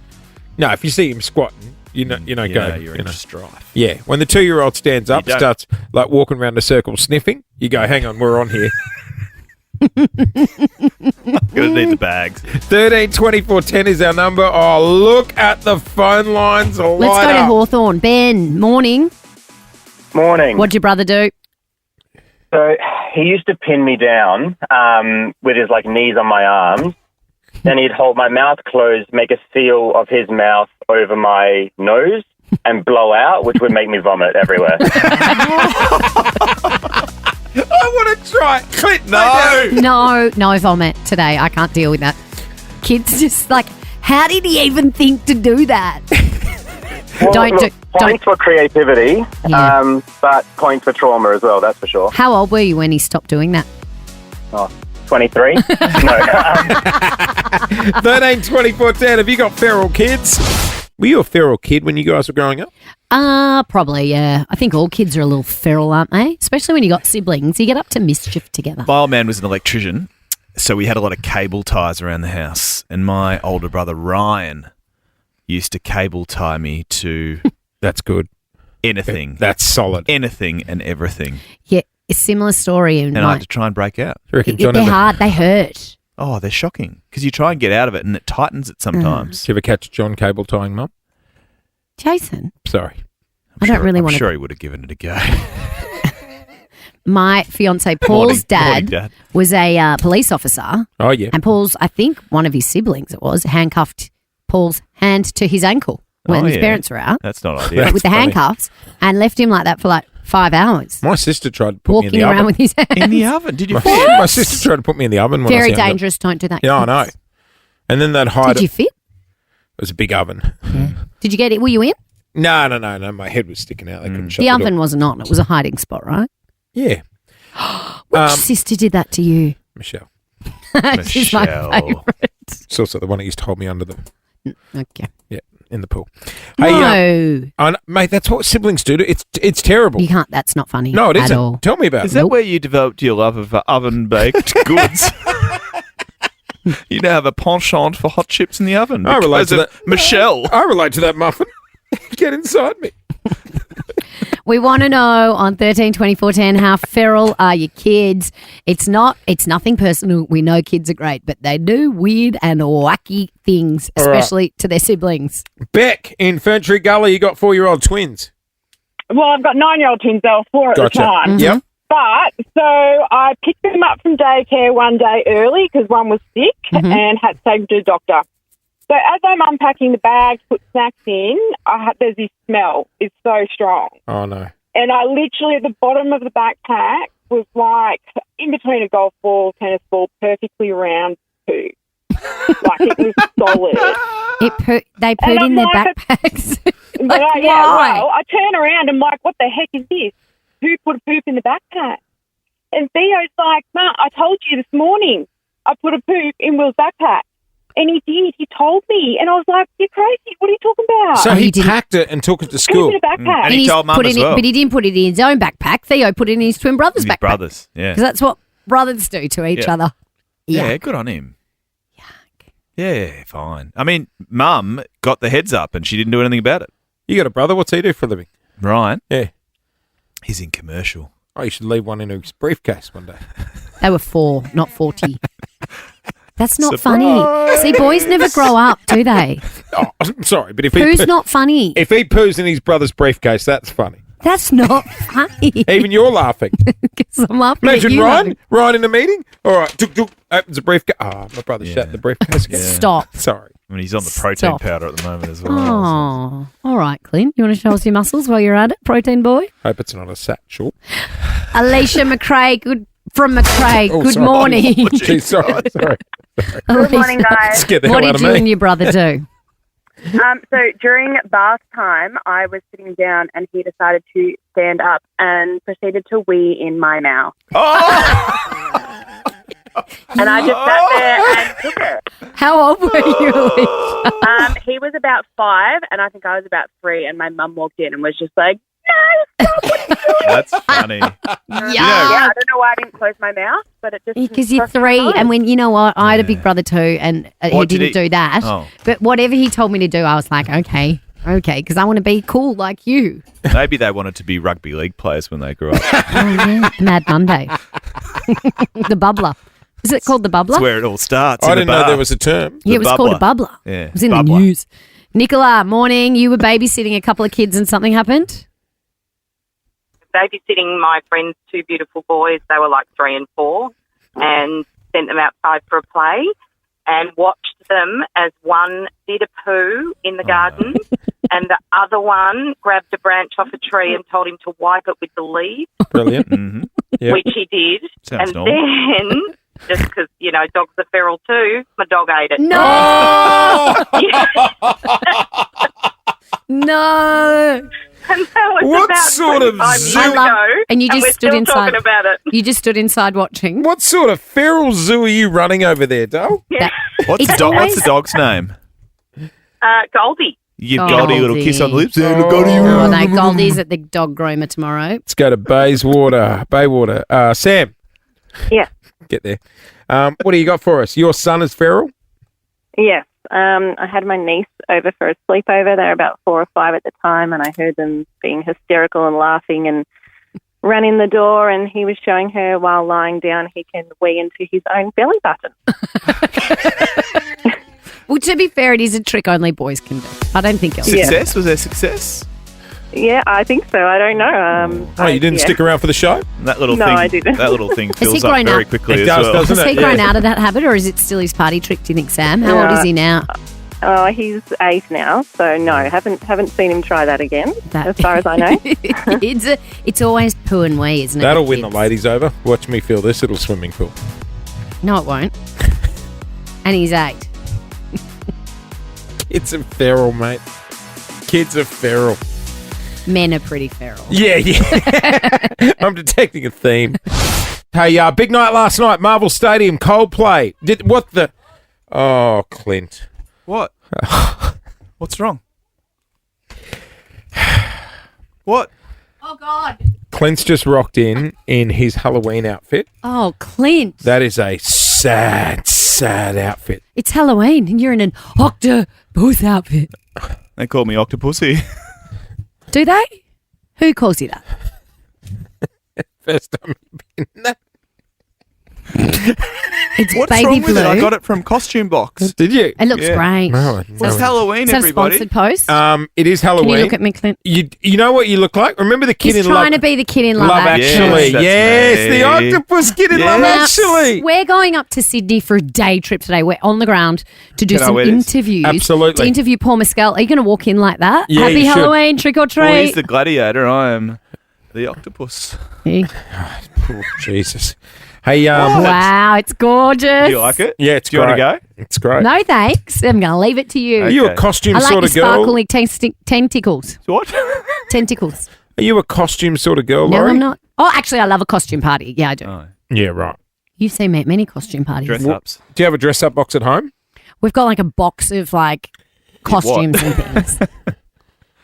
No, if you see him squatting, you know, Yeah, go. you're in strife. Yeah, when the 2-year-old stands up, don't. starts like walking around a circle sniffing, you go, hang on, we're on here. Gonna need the bags. 13 24 10 is our number. Oh, look at the phone lines light Let's go to up. Hawthorne. Ben, morning. Morning. What'd your brother do? So he used to pin me down with his knees on my arms. Then he'd hold my mouth closed, make a seal of his mouth over my nose, and blow out, which would make me vomit everywhere. I want to try. Clint, No vomit today. I can't deal with that. Kids just how did he even think to do that? Points for creativity, but points for trauma as well, that's for sure. How old were you when he stopped doing that? Oh, 23. No. 13, 24, 10. Have you got feral kids? Were you a feral kid when you guys were growing up? Probably, yeah. I think all kids are a little feral, aren't they? Especially when you got siblings. You get up to mischief together. My old man was an electrician, so we had a lot of cable ties around the house. And my older brother, Ryan, used to cable tie me to... That's good. Anything. That's solid. Anything and everything. Yeah, a similar story. And I had to try and break out. They're hard. They hurt. Oh, they're shocking. Because you try and get out of it and it tightens it sometimes. Did you ever catch John cable tying, Mum? Jason? Sorry. I don't really want to... I'm sure he would have given it a go. My fiance Paul's dad was a police officer. Oh, yeah. And Paul's, I think one of his siblings, it was, handcuffed Paul's hand to his ankle when his parents were out. That's not ideal. With the handcuffs and left him like that for like 5 hours. My sister tried to put me in the oven. Walking around with his hands. In the oven? Did you? My sister tried to put me in the oven when I was Very younger. dangerous. Don't do that. Yeah, I know. And then they'd hide Did you fit? It was a big oven. Did you get it? Were you in? No. My head was sticking out. They couldn't shut The the oven door. wasn't on. It was a hiding spot, right? Yeah. Which sister did that to you? Michelle. She's my favourite. It's also the one that used to hold me under the... Okay. Yeah, in the pool. No. Mate, that's what siblings do. It's terrible. You can't. That's not funny. No, it at isn't. all. Tell me about it. Is that where you developed your love of oven-baked goods? You now have a penchant for hot chips in the oven. I relate because to of that. Michelle. I relate to that muffin. Get inside me. We want to know on 13, 24, 10, how feral are your kids? It's nothing personal. We know kids are great, but they do weird and wacky things, All right. especially to their siblings. Beck in Ferntree Gully, you got 4-year-old twins. Well, I've got 9-year-old twins. They were 4 at Gotcha. the time. Yep. But so I picked them up from daycare one day early because one was sick and had to take them to the doctor. So as I'm unpacking the bags, put snacks in, there's this smell. It's so strong. Oh, no. And I literally, at the bottom of the backpack was like in between a golf ball, tennis ball, perfectly round poo. Like it was solid. They put in their backpacks. But Like, yeah, why? well, I turn around and I'm like, what the heck is this? Who put a poop in the backpack? And Theo's like, Ma, I told you this morning I put a poop in Will's backpack. And he did. He told me. And I was like, you're crazy. What are you talking about? So he packed it and took it to school. in a backpack. And he told Mum as well. But he didn't put it in his own backpack. Theo put it in his twin brother's His backpack. brothers, yeah. Because that's what brothers do to each Yeah. other. Yeah, good on him. Yeah, fine. I mean, Mum got the heads up and she didn't do anything about it. You got a brother? What's he do for a living? Ryan? Yeah. He's in commercial. Oh, you should leave one in his briefcase one day. They were 4, not 40. That's not Surprise! funny. See, boys never grow up, do they? Oh, I'm sorry, but if Poo's not funny. If he poos in his brother's briefcase, that's funny. That's not funny. Even you're laughing. Because I'm laughing at Imagine you. Ryan. Ryan in a meeting. All right, opens a briefcase. Oh, my brother shut the briefcase again. Stop. Sorry. I mean, he's on the protein Stop. powder at the moment as well. Oh, all right, Clint. You want to show us your muscles while you're at it, protein boy? Hope it's not a satchel. Alicia McRae, from McRae. Oh, Good sorry. morning. Geez, sorry. Good morning, guys. Scared the What hell did out you of me. and your brother do? So during bath time, I was sitting down and he decided to stand up and proceeded to wee in my mouth. And I just sat there and took it. How old were you, Alicia? He was about 5 and I think I was about 3 and my mum walked in and was just like, That's funny. yeah, I don't know why I didn't close my mouth, but it just... Because you're 3, and when you know what, I had a big brother too, and he What did didn't he- do that. Oh. But whatever he told me to do, I was like, okay, because I want to be cool like you. Maybe they wanted to be rugby league players when they grew up. Oh, yeah. Mad Monday, the bubbler. Is it called the bubbler? That's where it all starts. I in the didn't know bar. there was a term. Yeah, it was called a bubbler. Yeah, It was in bubbler. the news. Nicola, morning. You were babysitting a couple of kids and something happened? Babysitting my friend's 2 beautiful boys. They were like 3 and 4, and sent them outside for a play and watched them as one did a poo in the garden and the other one grabbed a branch off a tree and told him to wipe it with the leaves, Brilliant. Mm-hmm. Yep. which he did. Sounds and normal. then, just because, dogs are feral too, my dog ate it. No! No. And that was What about sort of 25 years zoo- ago, And you just we're stood still inside. talking about it. You just stood inside watching. What sort of feral zoo are you running over there, Dale? What's It's the what's always- the dog's name? Goldie. You give Goldie a little kiss on the lips. Oh. Oh, they Goldies at the dog groomer tomorrow. Let's go to Baywater. Sam, Yeah. get there. What do you got for us? Your son is feral? Yes. I had my niece over for a sleepover. They were about 4 or 5 at the time, and I heard them being hysterical and laughing and ran in the door, and he was showing her while lying down he can wee into his own belly button. Well, to be fair, it is a trick only boys can do. I don't think girls can. Success? Was there success? Yeah, I think so. I don't know. Oh, you didn't stick around for the show? That little No, thing. I didn't. That little thing Has he fills up grown very up? quickly It as does, well. doesn't Has it? he grown out of that habit, or is it still his party trick, do you think, Sam? How old is he now? He's 8 now, so no, haven't seen him try that again, as far as I know. It's always poo and wee, isn't it? That'll with win the kids? ladies over. Watch me fill this little swimming pool. No, it won't. And he's 8. Kids are feral, mate. Kids are feral. Men are pretty feral. Yeah. I'm detecting a theme. Hey, big night last night, Marvel Stadium, Coldplay. Oh, Clint. What? What's wrong? What? Oh, God. Clint's just rocked in his Halloween outfit. Oh, Clint. That is a sad outfit. It's Halloween and you're in an octopus outfit. They call me Octopussy. Do they? Who calls you that? First time you've been in that. It's What's baby wrong with blue. it? I got it from Costume Box. Did you? It looks great. No, It's Halloween, Is that a everybody. sponsored post? It is Halloween. Can you look at me, Clint? You know what you look like? Remember the kid He's in trying Love to be the kid in Love, Love Actually? Yes, that's Yes, me. the octopus kid in Love Now, Actually. we're going up to Sydney for a day trip today. We're on the ground to do Can I some wear this? interviews. Absolutely. To interview Paul Mescal. Are you going to walk in like that? Yeah, Happy you should. Halloween, trick or treat. Well, he's the gladiator. I am the octopus. Yeah. Oh, Jesus. Hey, Wow, it's gorgeous. Do you like it? Yeah, it's Do you great. want to go? It's great. No, thanks. I'm going to leave it to you. Are you a Okay. costume I like sort your of girl? sparkly tentacles. What? Tentacles. Are you a costume sort of girl, No, Laurie? I'm not. Oh, actually, I love a costume party. Yeah, I do. Oh, Yeah, right. You've seen me at many costume parties. dress ups. Do you have a dress-up box at home? We've got like a box of like costumes and things.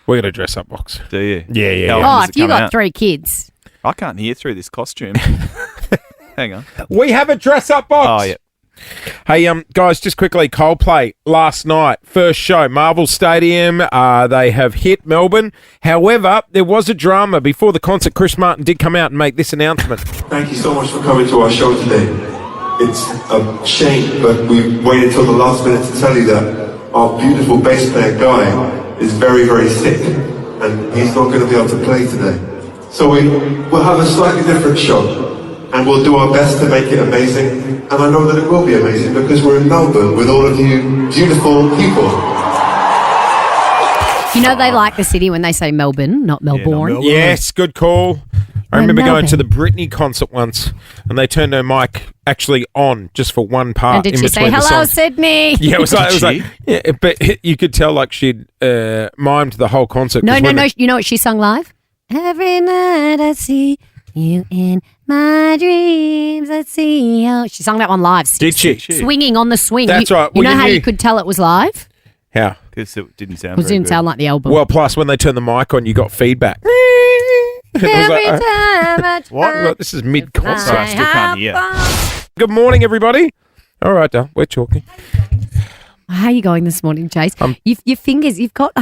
We got a dress-up box. Do you? Yeah. How Oh, often does if it you come got out? 3 kids. I can't hear through this costume. Hang on. We have a dress-up box. Oh, yeah. Hey, guys, just quickly, Coldplay last night, first show, Marvel Stadium. They have hit Melbourne. However, there was a drama before the concert. Chris Martin did come out and make this announcement. Thank you so much for coming to our show today. It's a shame, but we waited till the last minute to tell you that our beautiful bass player Guy is very, very sick, and he's not going to be able to play today. So we'll have a slightly different show, and we'll do our best to make it amazing. And I know that it will be amazing because we're in Melbourne with all of you beautiful people. You know they like the city when they say Melbourne, not Melbourne. Yes, good call. I We're remember going to the Melbourne. Britney concert once, and they turned her mic actually on just for one part. And did in she say, between the hello, songs. Sydney? Yeah, it was like, Did yeah, but you could tell like she'd mimed the whole concert. No, 'cause no, when no. the- You know what she sung live? Every night I see you in my dreams. I see how... She sung that one live. Did she? Swinging on the swing. That's you, right. You Well, know you how knew- you could tell it was live? How? Because it didn't sound It very didn't good. sound like the album. Well, plus when they turned the mic on, you got feedback. Every time I What? try Look, this is mid-concert. Sorry, I still can't hear. Good morning, everybody. All right, Dale, we're talking. How are you going this morning, Chase? Your fingers, you've got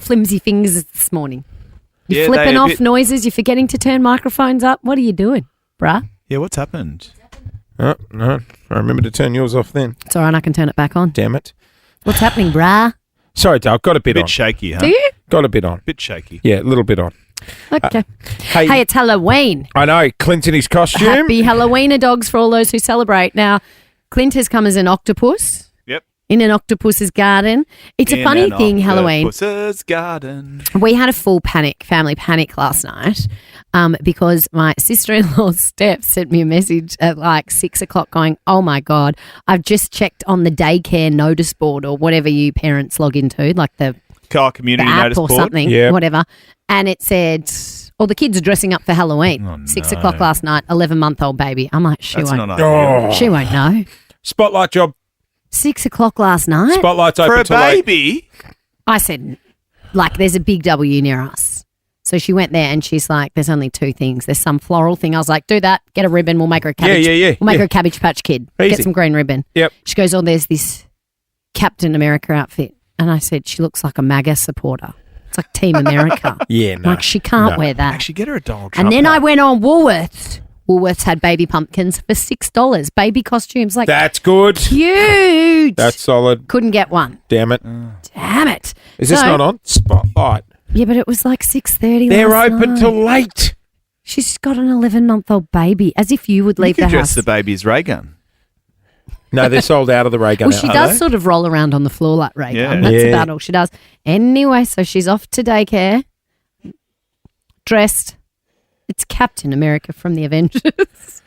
flimsy fingers this morning. You're Yeah, flipping they a off bit- noises. You're forgetting to turn microphones up. What are you doing, bruh? Yeah, what's happened? Oh, no, I remember to turn yours off then. It's all right. I can turn it back on. Damn it. What's happening, bruh? Sorry, Dale, got a bit Bit on. shaky, huh? Do you? Got a bit on. Bit shaky. Yeah, a little bit on. Okay. Hey, Hey, it's Halloween. I know, Clint in his costume. Happy Halloweener dogs for all those who celebrate. Now, Clint has come as an octopus. Yep. In an octopus's garden. It's a In funny an thing, Halloween. octopus's garden. We had a full family panic last night because my sister-in-law Steph sent me a message at like 6 o'clock going, oh my God, I've just checked on the daycare notice board or whatever you parents log into, like the Car community the app notice or board. something, Yep. whatever. And it said, the kids are dressing up for Halloween. 6 o'clock last night, 11-month-old baby. I'm like, she That's won't. not ideal. She won't know. Spotlight job. 6 o'clock last night. Spotlight's open For a till late. baby? I said, like, there's a big W near us. So she went there and she's like, there's only 2 things. There's some floral thing. I was like, do that. Get a ribbon. We'll make her a cabbage. Yeah. We'll make her a Cabbage Patch Kid. Easy. Get some green ribbon. Yep. She goes, there's this Captain America outfit. And I said, she looks like a MAGA supporter. It's like Team America. Yeah, no. Like, she can't No. wear that. Actually, get her a Donald Trump And then I hat. went on Woolworths. Woolworths had baby pumpkins for $6. Baby costumes. Like, That's good. huge. That's solid. Couldn't get one. Damn it. Damn it. Is this So- not on? Spotlight. Yeah, but it was like 6:30. They're last open night. till late. She's got an 11-month-old baby, as if you would You leave could the dress house. the baby as ray gun. No, they're sold out of the ray gun. Well, she does sort of roll around on the floor like Ray Yeah. Gun. That's Yeah. about all she does. Anyway, so she's off to daycare, dressed. It's Captain America from the Avengers.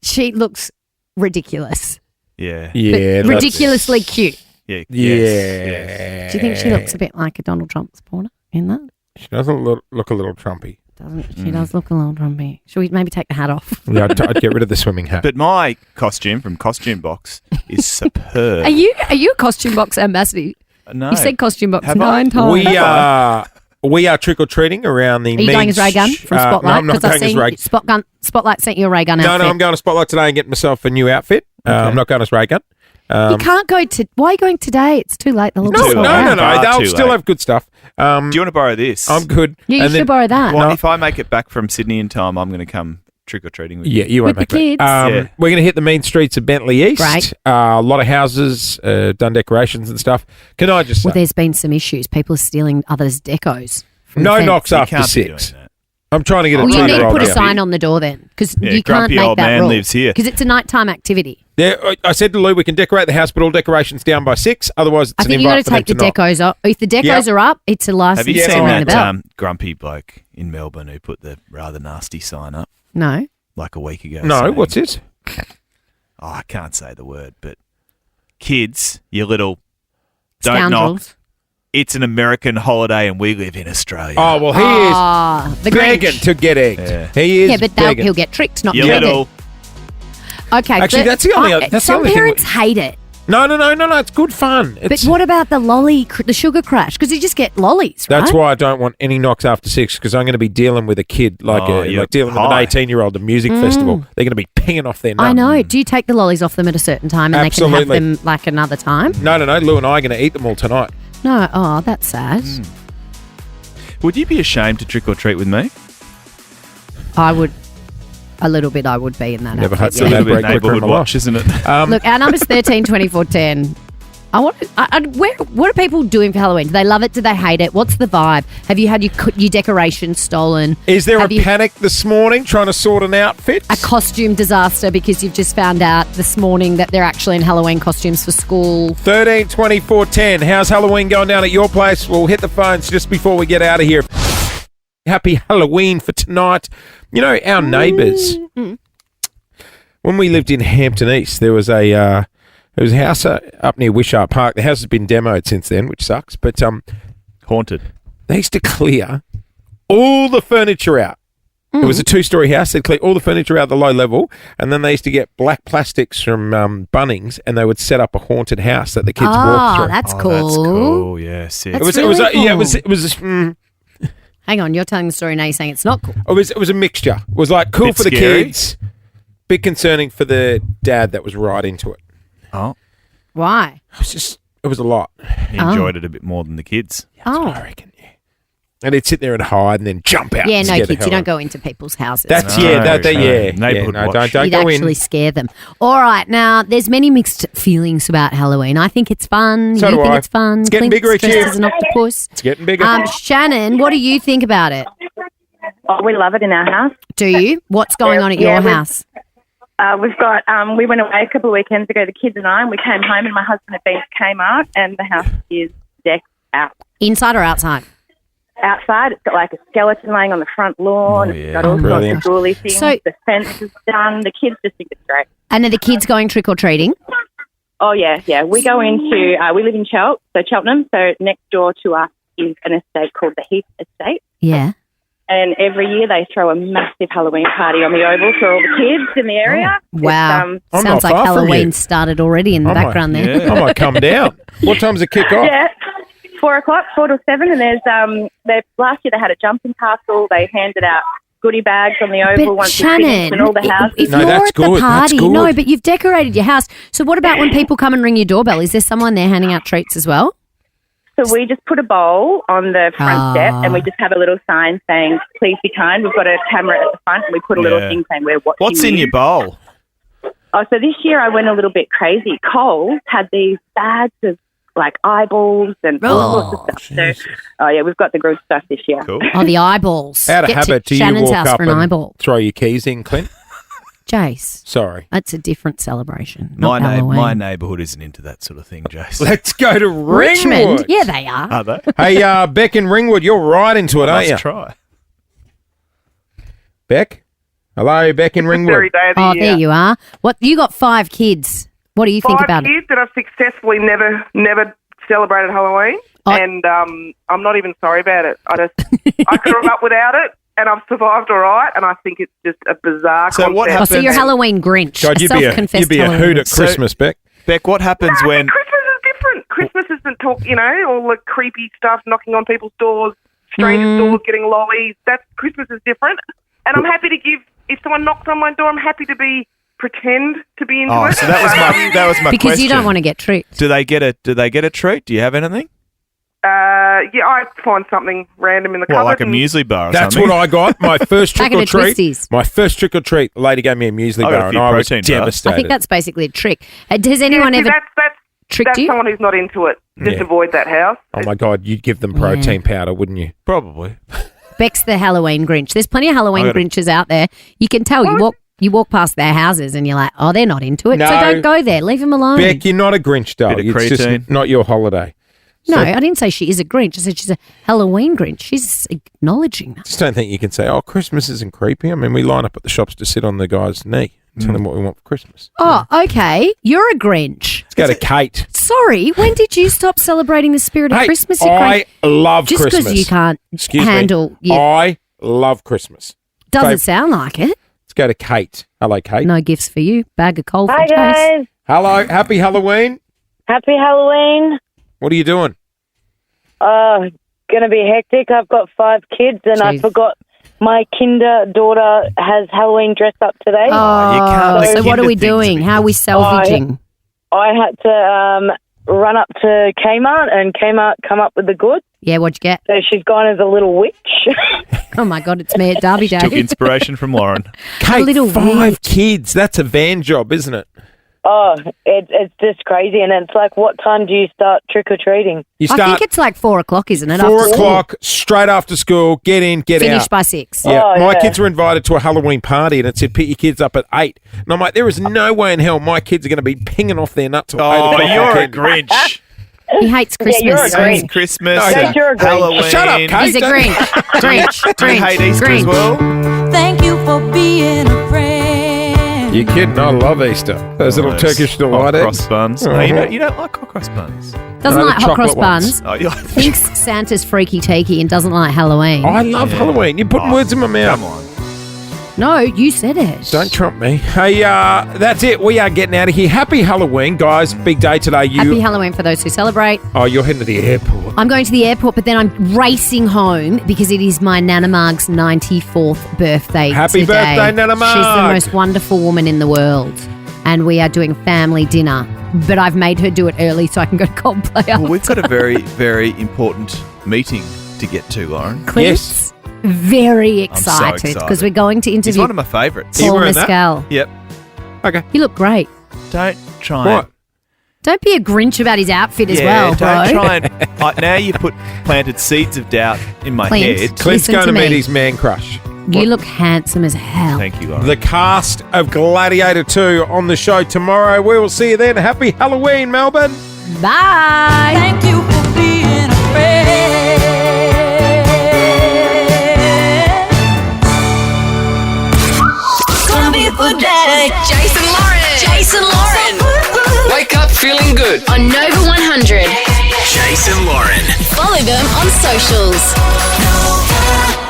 She looks ridiculous. Yeah. Yeah. but that's- ridiculously cute. Yeah. Yeah. Yes. Do you think she looks a bit like a Donald Trump supporter in that? She doesn't look a little Trumpy. Doesn't she? Does look a little Trumpy. Should we maybe take the hat off? Yeah, I'd get rid of the swimming hat. But my costume from Costume Box is superb. Are you a costume box ambassador? No. You said costume box Have I? 9 times. We are trick or treating around the. Are you going as Ray Gun from Spotlight? No, I'm not 'Cause I've going as seen Ray. Spotlight sent you a Ray Gun outfit. No, I'm going to Spotlight today and getting myself a new outfit. I'm not going as Ray Gun. You can't go to. Why are you going today? It's too late. They'll all be No, sold no, out. no. They'll too still late. have good stuff. Do you want to borrow this? I'm good. Yeah, you And should then- borrow that. Well, if I make it back from Sydney in time, I'm going to come trick or treating with you. Yeah, you won't With make the it. kids. Yeah. We're going to hit the main streets of Bentley East. Great. A lot of houses, done decorations and stuff. Can I just say, Well, there's been some issues. People are stealing others' decos. from no the fence. knocks You after can't be 6. doing that. I'm trying to get a Well, you need to 2-year-old put a out. sign on the door then, because Yeah, you can't grumpy make old that man rule. lives here. Because it's a nighttime activity. Yeah, I said to Lou, we can decorate the house, but all decorations down by 6. Otherwise, it's I an think you invite got to for them take the to knock. decos off. If the decos Yep. are up, it's a license Have you to seen ring the that bell. grumpy bloke in Melbourne who put the rather nasty sign up No. like a week ago? No, saying- what's this? Oh, I can't say the word, but kids, you little don't knock. Scoundrels. It's an American holiday and we live in Australia. Oh, well, he is The begging Grinch. to get egged. Yeah. He is Yeah, but begging. he'll get tricked, not You treated. little. Okay. Actually, but that's the only- that's the some only thing parents hate it. No, it's good fun. But It's, what about the sugar crash? Because you just get lollies, right? that's why I don't want any knocks after 6, because I'm going to be dealing with a kid, you're like dealing with an high. 18-year-old at a music festival. They're going to be pinging off their nut. I know. Do you take the lollies off them at a certain time and they can Absolutely. have them like another time? No. Lou and I are going to eat them all tonight. No. Oh, that's sad. Would you be ashamed to trick or treat with me? I would. A little bit, I would be in that. Never outfit, had It's to a yeah. that little bit break quicker in neighbourhood my life. watch, isn't it? Look, our number's 13, 24, 10. What are people doing for Halloween? Do they love it? Do they hate it? What's the vibe? Have you had your decorations stolen? Is there Have a you- panic this morning trying to sort an outfit? A costume disaster because you've just found out this morning that they're actually in Halloween costumes for school. 13 24 10. How's Halloween going down at your place? We'll hit the phones just before we get out of here. Happy Halloween for tonight. You know, our neighbours, when we lived in Hampton East, there was a house up near Wishart Park. The house has been demoed since then, which sucks, but Haunted. they used to clear all the furniture out. It was a 2-story house. They'd clear all the furniture out at the low level, and then they used to get black plastics from Bunnings, and they would set up a haunted house that the kids walked through. That's Oh, cool. that's cool. Yeah, sick. That's It was really yeah, cool. it was Hang on, you're telling the story now. You're saying it's not cool. it was a mixture. It was like cool Bit for the scary. kids, bit concerning for the dad that was right into it. Oh, Why? It was a lot. he enjoyed it a bit more than the kids. Oh, I reckon, yeah. And he'd sit there and hide and then jump out. yeah. and No, scare the kids, hell you don't out. go into people's houses. That's No, yeah, no. yeah. Neighbourhood yeah, no, watch. don't You'd go actually in. scare them. All right, now there's many mixed feelings about Halloween. I think it's fun. So you do think I. it's fun. It's getting Clint's bigger each dressed year. as an octopus. It's getting bigger. Shannon, what do you think about it? Oh, we love it in our house. Do you? What's going on at your house? We've got, we went away a couple of weekends ago, the kids and I, and we came home and my husband had been to Kmart and the house is decked out. Inside or outside? Outside, it's got like a skeleton laying on the front lawn. Oh, yeah. It's got all sorts Brilliant. of ghouly things. So- The fence is done. The kids just think it's great. And are the kids going trick or treating? Oh, yeah. We go into, we live in Cheltenham, so next door to us is an estate called the Heath Estate. Yeah. And every year they throw a massive Halloween party on the Oval for all the kids in the area. Wow. I'm Sounds not like far from Halloween you. started already in the background there. I might come down. What time's it kick off? Yeah, 4 o'clock, 4 to 7. And there's last year they had a jumping castle. They handed out goodie bags on the Oval once you finished in all the houses. If No, you're that's at the good. That's party, good. no, but you've decorated your house. So what about when people come and ring your doorbell? Is there someone there handing out treats as well? So we just put a bowl on the front step and we just have a little sign saying, please be kind. We've got a camera at the front and we put a little thing saying we're watching What's in you. your bowl? Oh, so this year I went a little bit crazy. Coles had these bags of like eyeballs and all sorts of stuff. So, yeah, we've got the good stuff this year. Cool. Oh, the eyeballs. Out of Get to habit, do you Shannon's walk house up for an and eyeball. throw your keys in, Clint? Jace. Sorry. That's a different celebration. My Not Halloween. my neighbourhood isn't into that sort of thing, Jace. Let's go to Richmond. Ringwood. Yeah, they are. Are they? Hey, Beck in Ringwood, you're right into it, aren't you? Let's try. Beck? Hello, Beck in Ringwood. Very day of the Oh, year. there you are. What you got 5 kids. What do you think 5 about it? years that I've successfully never celebrated Halloween, and I'm not even sorry about it. I grew up without it, and I've survived all right. And I think it's just a bizarre. So what concept. happens? Oh, so you're Halloween Grinch. God, you'd be self-confessed a Halloween hoot at Grinch. Christmas, Beck. Beck, what happens when? Christmas is different. Christmas isn't all the creepy stuff, knocking on people's doors, strangers' doors, getting lollies. Christmas is different, and I'm happy to give. If someone knocks on my door, I'm happy to pretend to be into it. So that was my because question. you don't want to get tricked. Do they get a treat? Do you have anything? Yeah, I find something random in the What, cupboard. like a and- muesli bar or That's something? what I got. My first trick Packet or of treat. Twisties. My first trick or treat. The lady gave me a muesli I got a bar, and few I was protein bars. devastated. I think that's basically a trick. Has anyone Yeah, see, ever tricked that's you? someone who's not into it. Just Yeah. avoid that house. Oh my God, you'd give them protein powder, wouldn't you? Probably. Beck's the Halloween Grinch. There's plenty of Halloween I gotta- Grinches out there. You can tell. You walk past their houses and you're like, oh, they're not into it. So No. don't go there. Leave them alone. Beck, you're not a Grinch, doll. Bit of It's just creatine. not your holiday. No, So- I didn't say she is a Grinch. I said she's a Halloween Grinch. She's acknowledging that. Just don't think you can say, oh, Christmas isn't creepy. I mean, we line up at the shops to sit on the guy's knee and tell him what we want for Christmas. Oh, okay. You're a Grinch. Let's go to Kate. Sorry, when did you stop celebrating the spirit of Hey, Christmas? You I love Just Christmas. because you can't Excuse handle me. I love Christmas. doesn't sound like it. Let's go to Kate. Hello, Kate. No gifts for you. Bag of coal for Hi, Jace. guys. Hello. Happy Halloween. Happy Halloween. What are you doing? Gonna be hectic. I've got 5 kids and I Jeez. forgot my kinder daughter has Halloween dress up today. Oh, so what are we things doing? How are we salvaging? I had to run up to Kmart and Kmart come up with the goods. Yeah, what'd you get? So she's gone as a little witch. Oh my God, it's me at Derby Day. Took inspiration from Lauren. Kate, little 5 kids. That's a van job, isn't it? Oh, it's just crazy. And it's like, what time do you start trick-or-treating? You I start think it's like 4 o'clock, isn't it? 4 After school? o'clock, straight after school, get in, get Finish out. by 6. Yeah, Oh, my yeah. kids were invited to a Halloween party and it said, pick your kids up at 8. And I'm like, there is no way in hell my kids are going to be pinging off their nuts at 8 Oh, o'clock. you're a weekend. Grinch. He hates Christmas. you're a so- Grinch. Christmas, No, and you're a Grinch. Halloween. Shut up, Kate. He's a Grinch. Grinch. Do you hate Grinch. Easter as Grinch. well? Thank you for being a friend. You're kidding. I love Easter. Those little Those Turkish hot delight cross eggs. buns. Oh. No, you don't like hot cross buns. Doesn't No, the like hot cross chocolate ones. buns. Oh, you Thinks Santa's freaky takey and doesn't like Halloween. I love Halloween. You're putting words in my mouth. Come on. No, you said it. Don't trump me. Hey, that's it. We are getting out of here. Happy Halloween, guys. Big day today. Happy Halloween for those who celebrate. Oh, you're heading to the airport. I'm going to the airport, but then I'm racing home because it is my Nana Marg's 94th birthday Happy today. birthday, Nana She's the Marg. most wonderful woman in the world. And we are doing family dinner. But I've made her do it early so I can go to Coldplay. Well, we've got a very, very important meeting to get to, Lauren. Clint's very I'm so excited because excited. we're going to He's interview one of my favourites. Paul Mescal. Yep. Okay. You look great. Don't try What? and... Don't be a Grinch about his outfit as Yeah, well, don't bro. try and... now you planted seeds of doubt in my Clint, head. Clint's Listen going to to meet me. his man crush. You look handsome as hell. Thank you, Lauren. The cast of Gladiator 2 on the show tomorrow. We will see you then. Happy Halloween, Melbourne. Bye. Thank you for being a friend. It's gonna be a good day. Jason Lauren. Wake up feeling good. On Nova 100. Jason Lauren. Follow them on socials.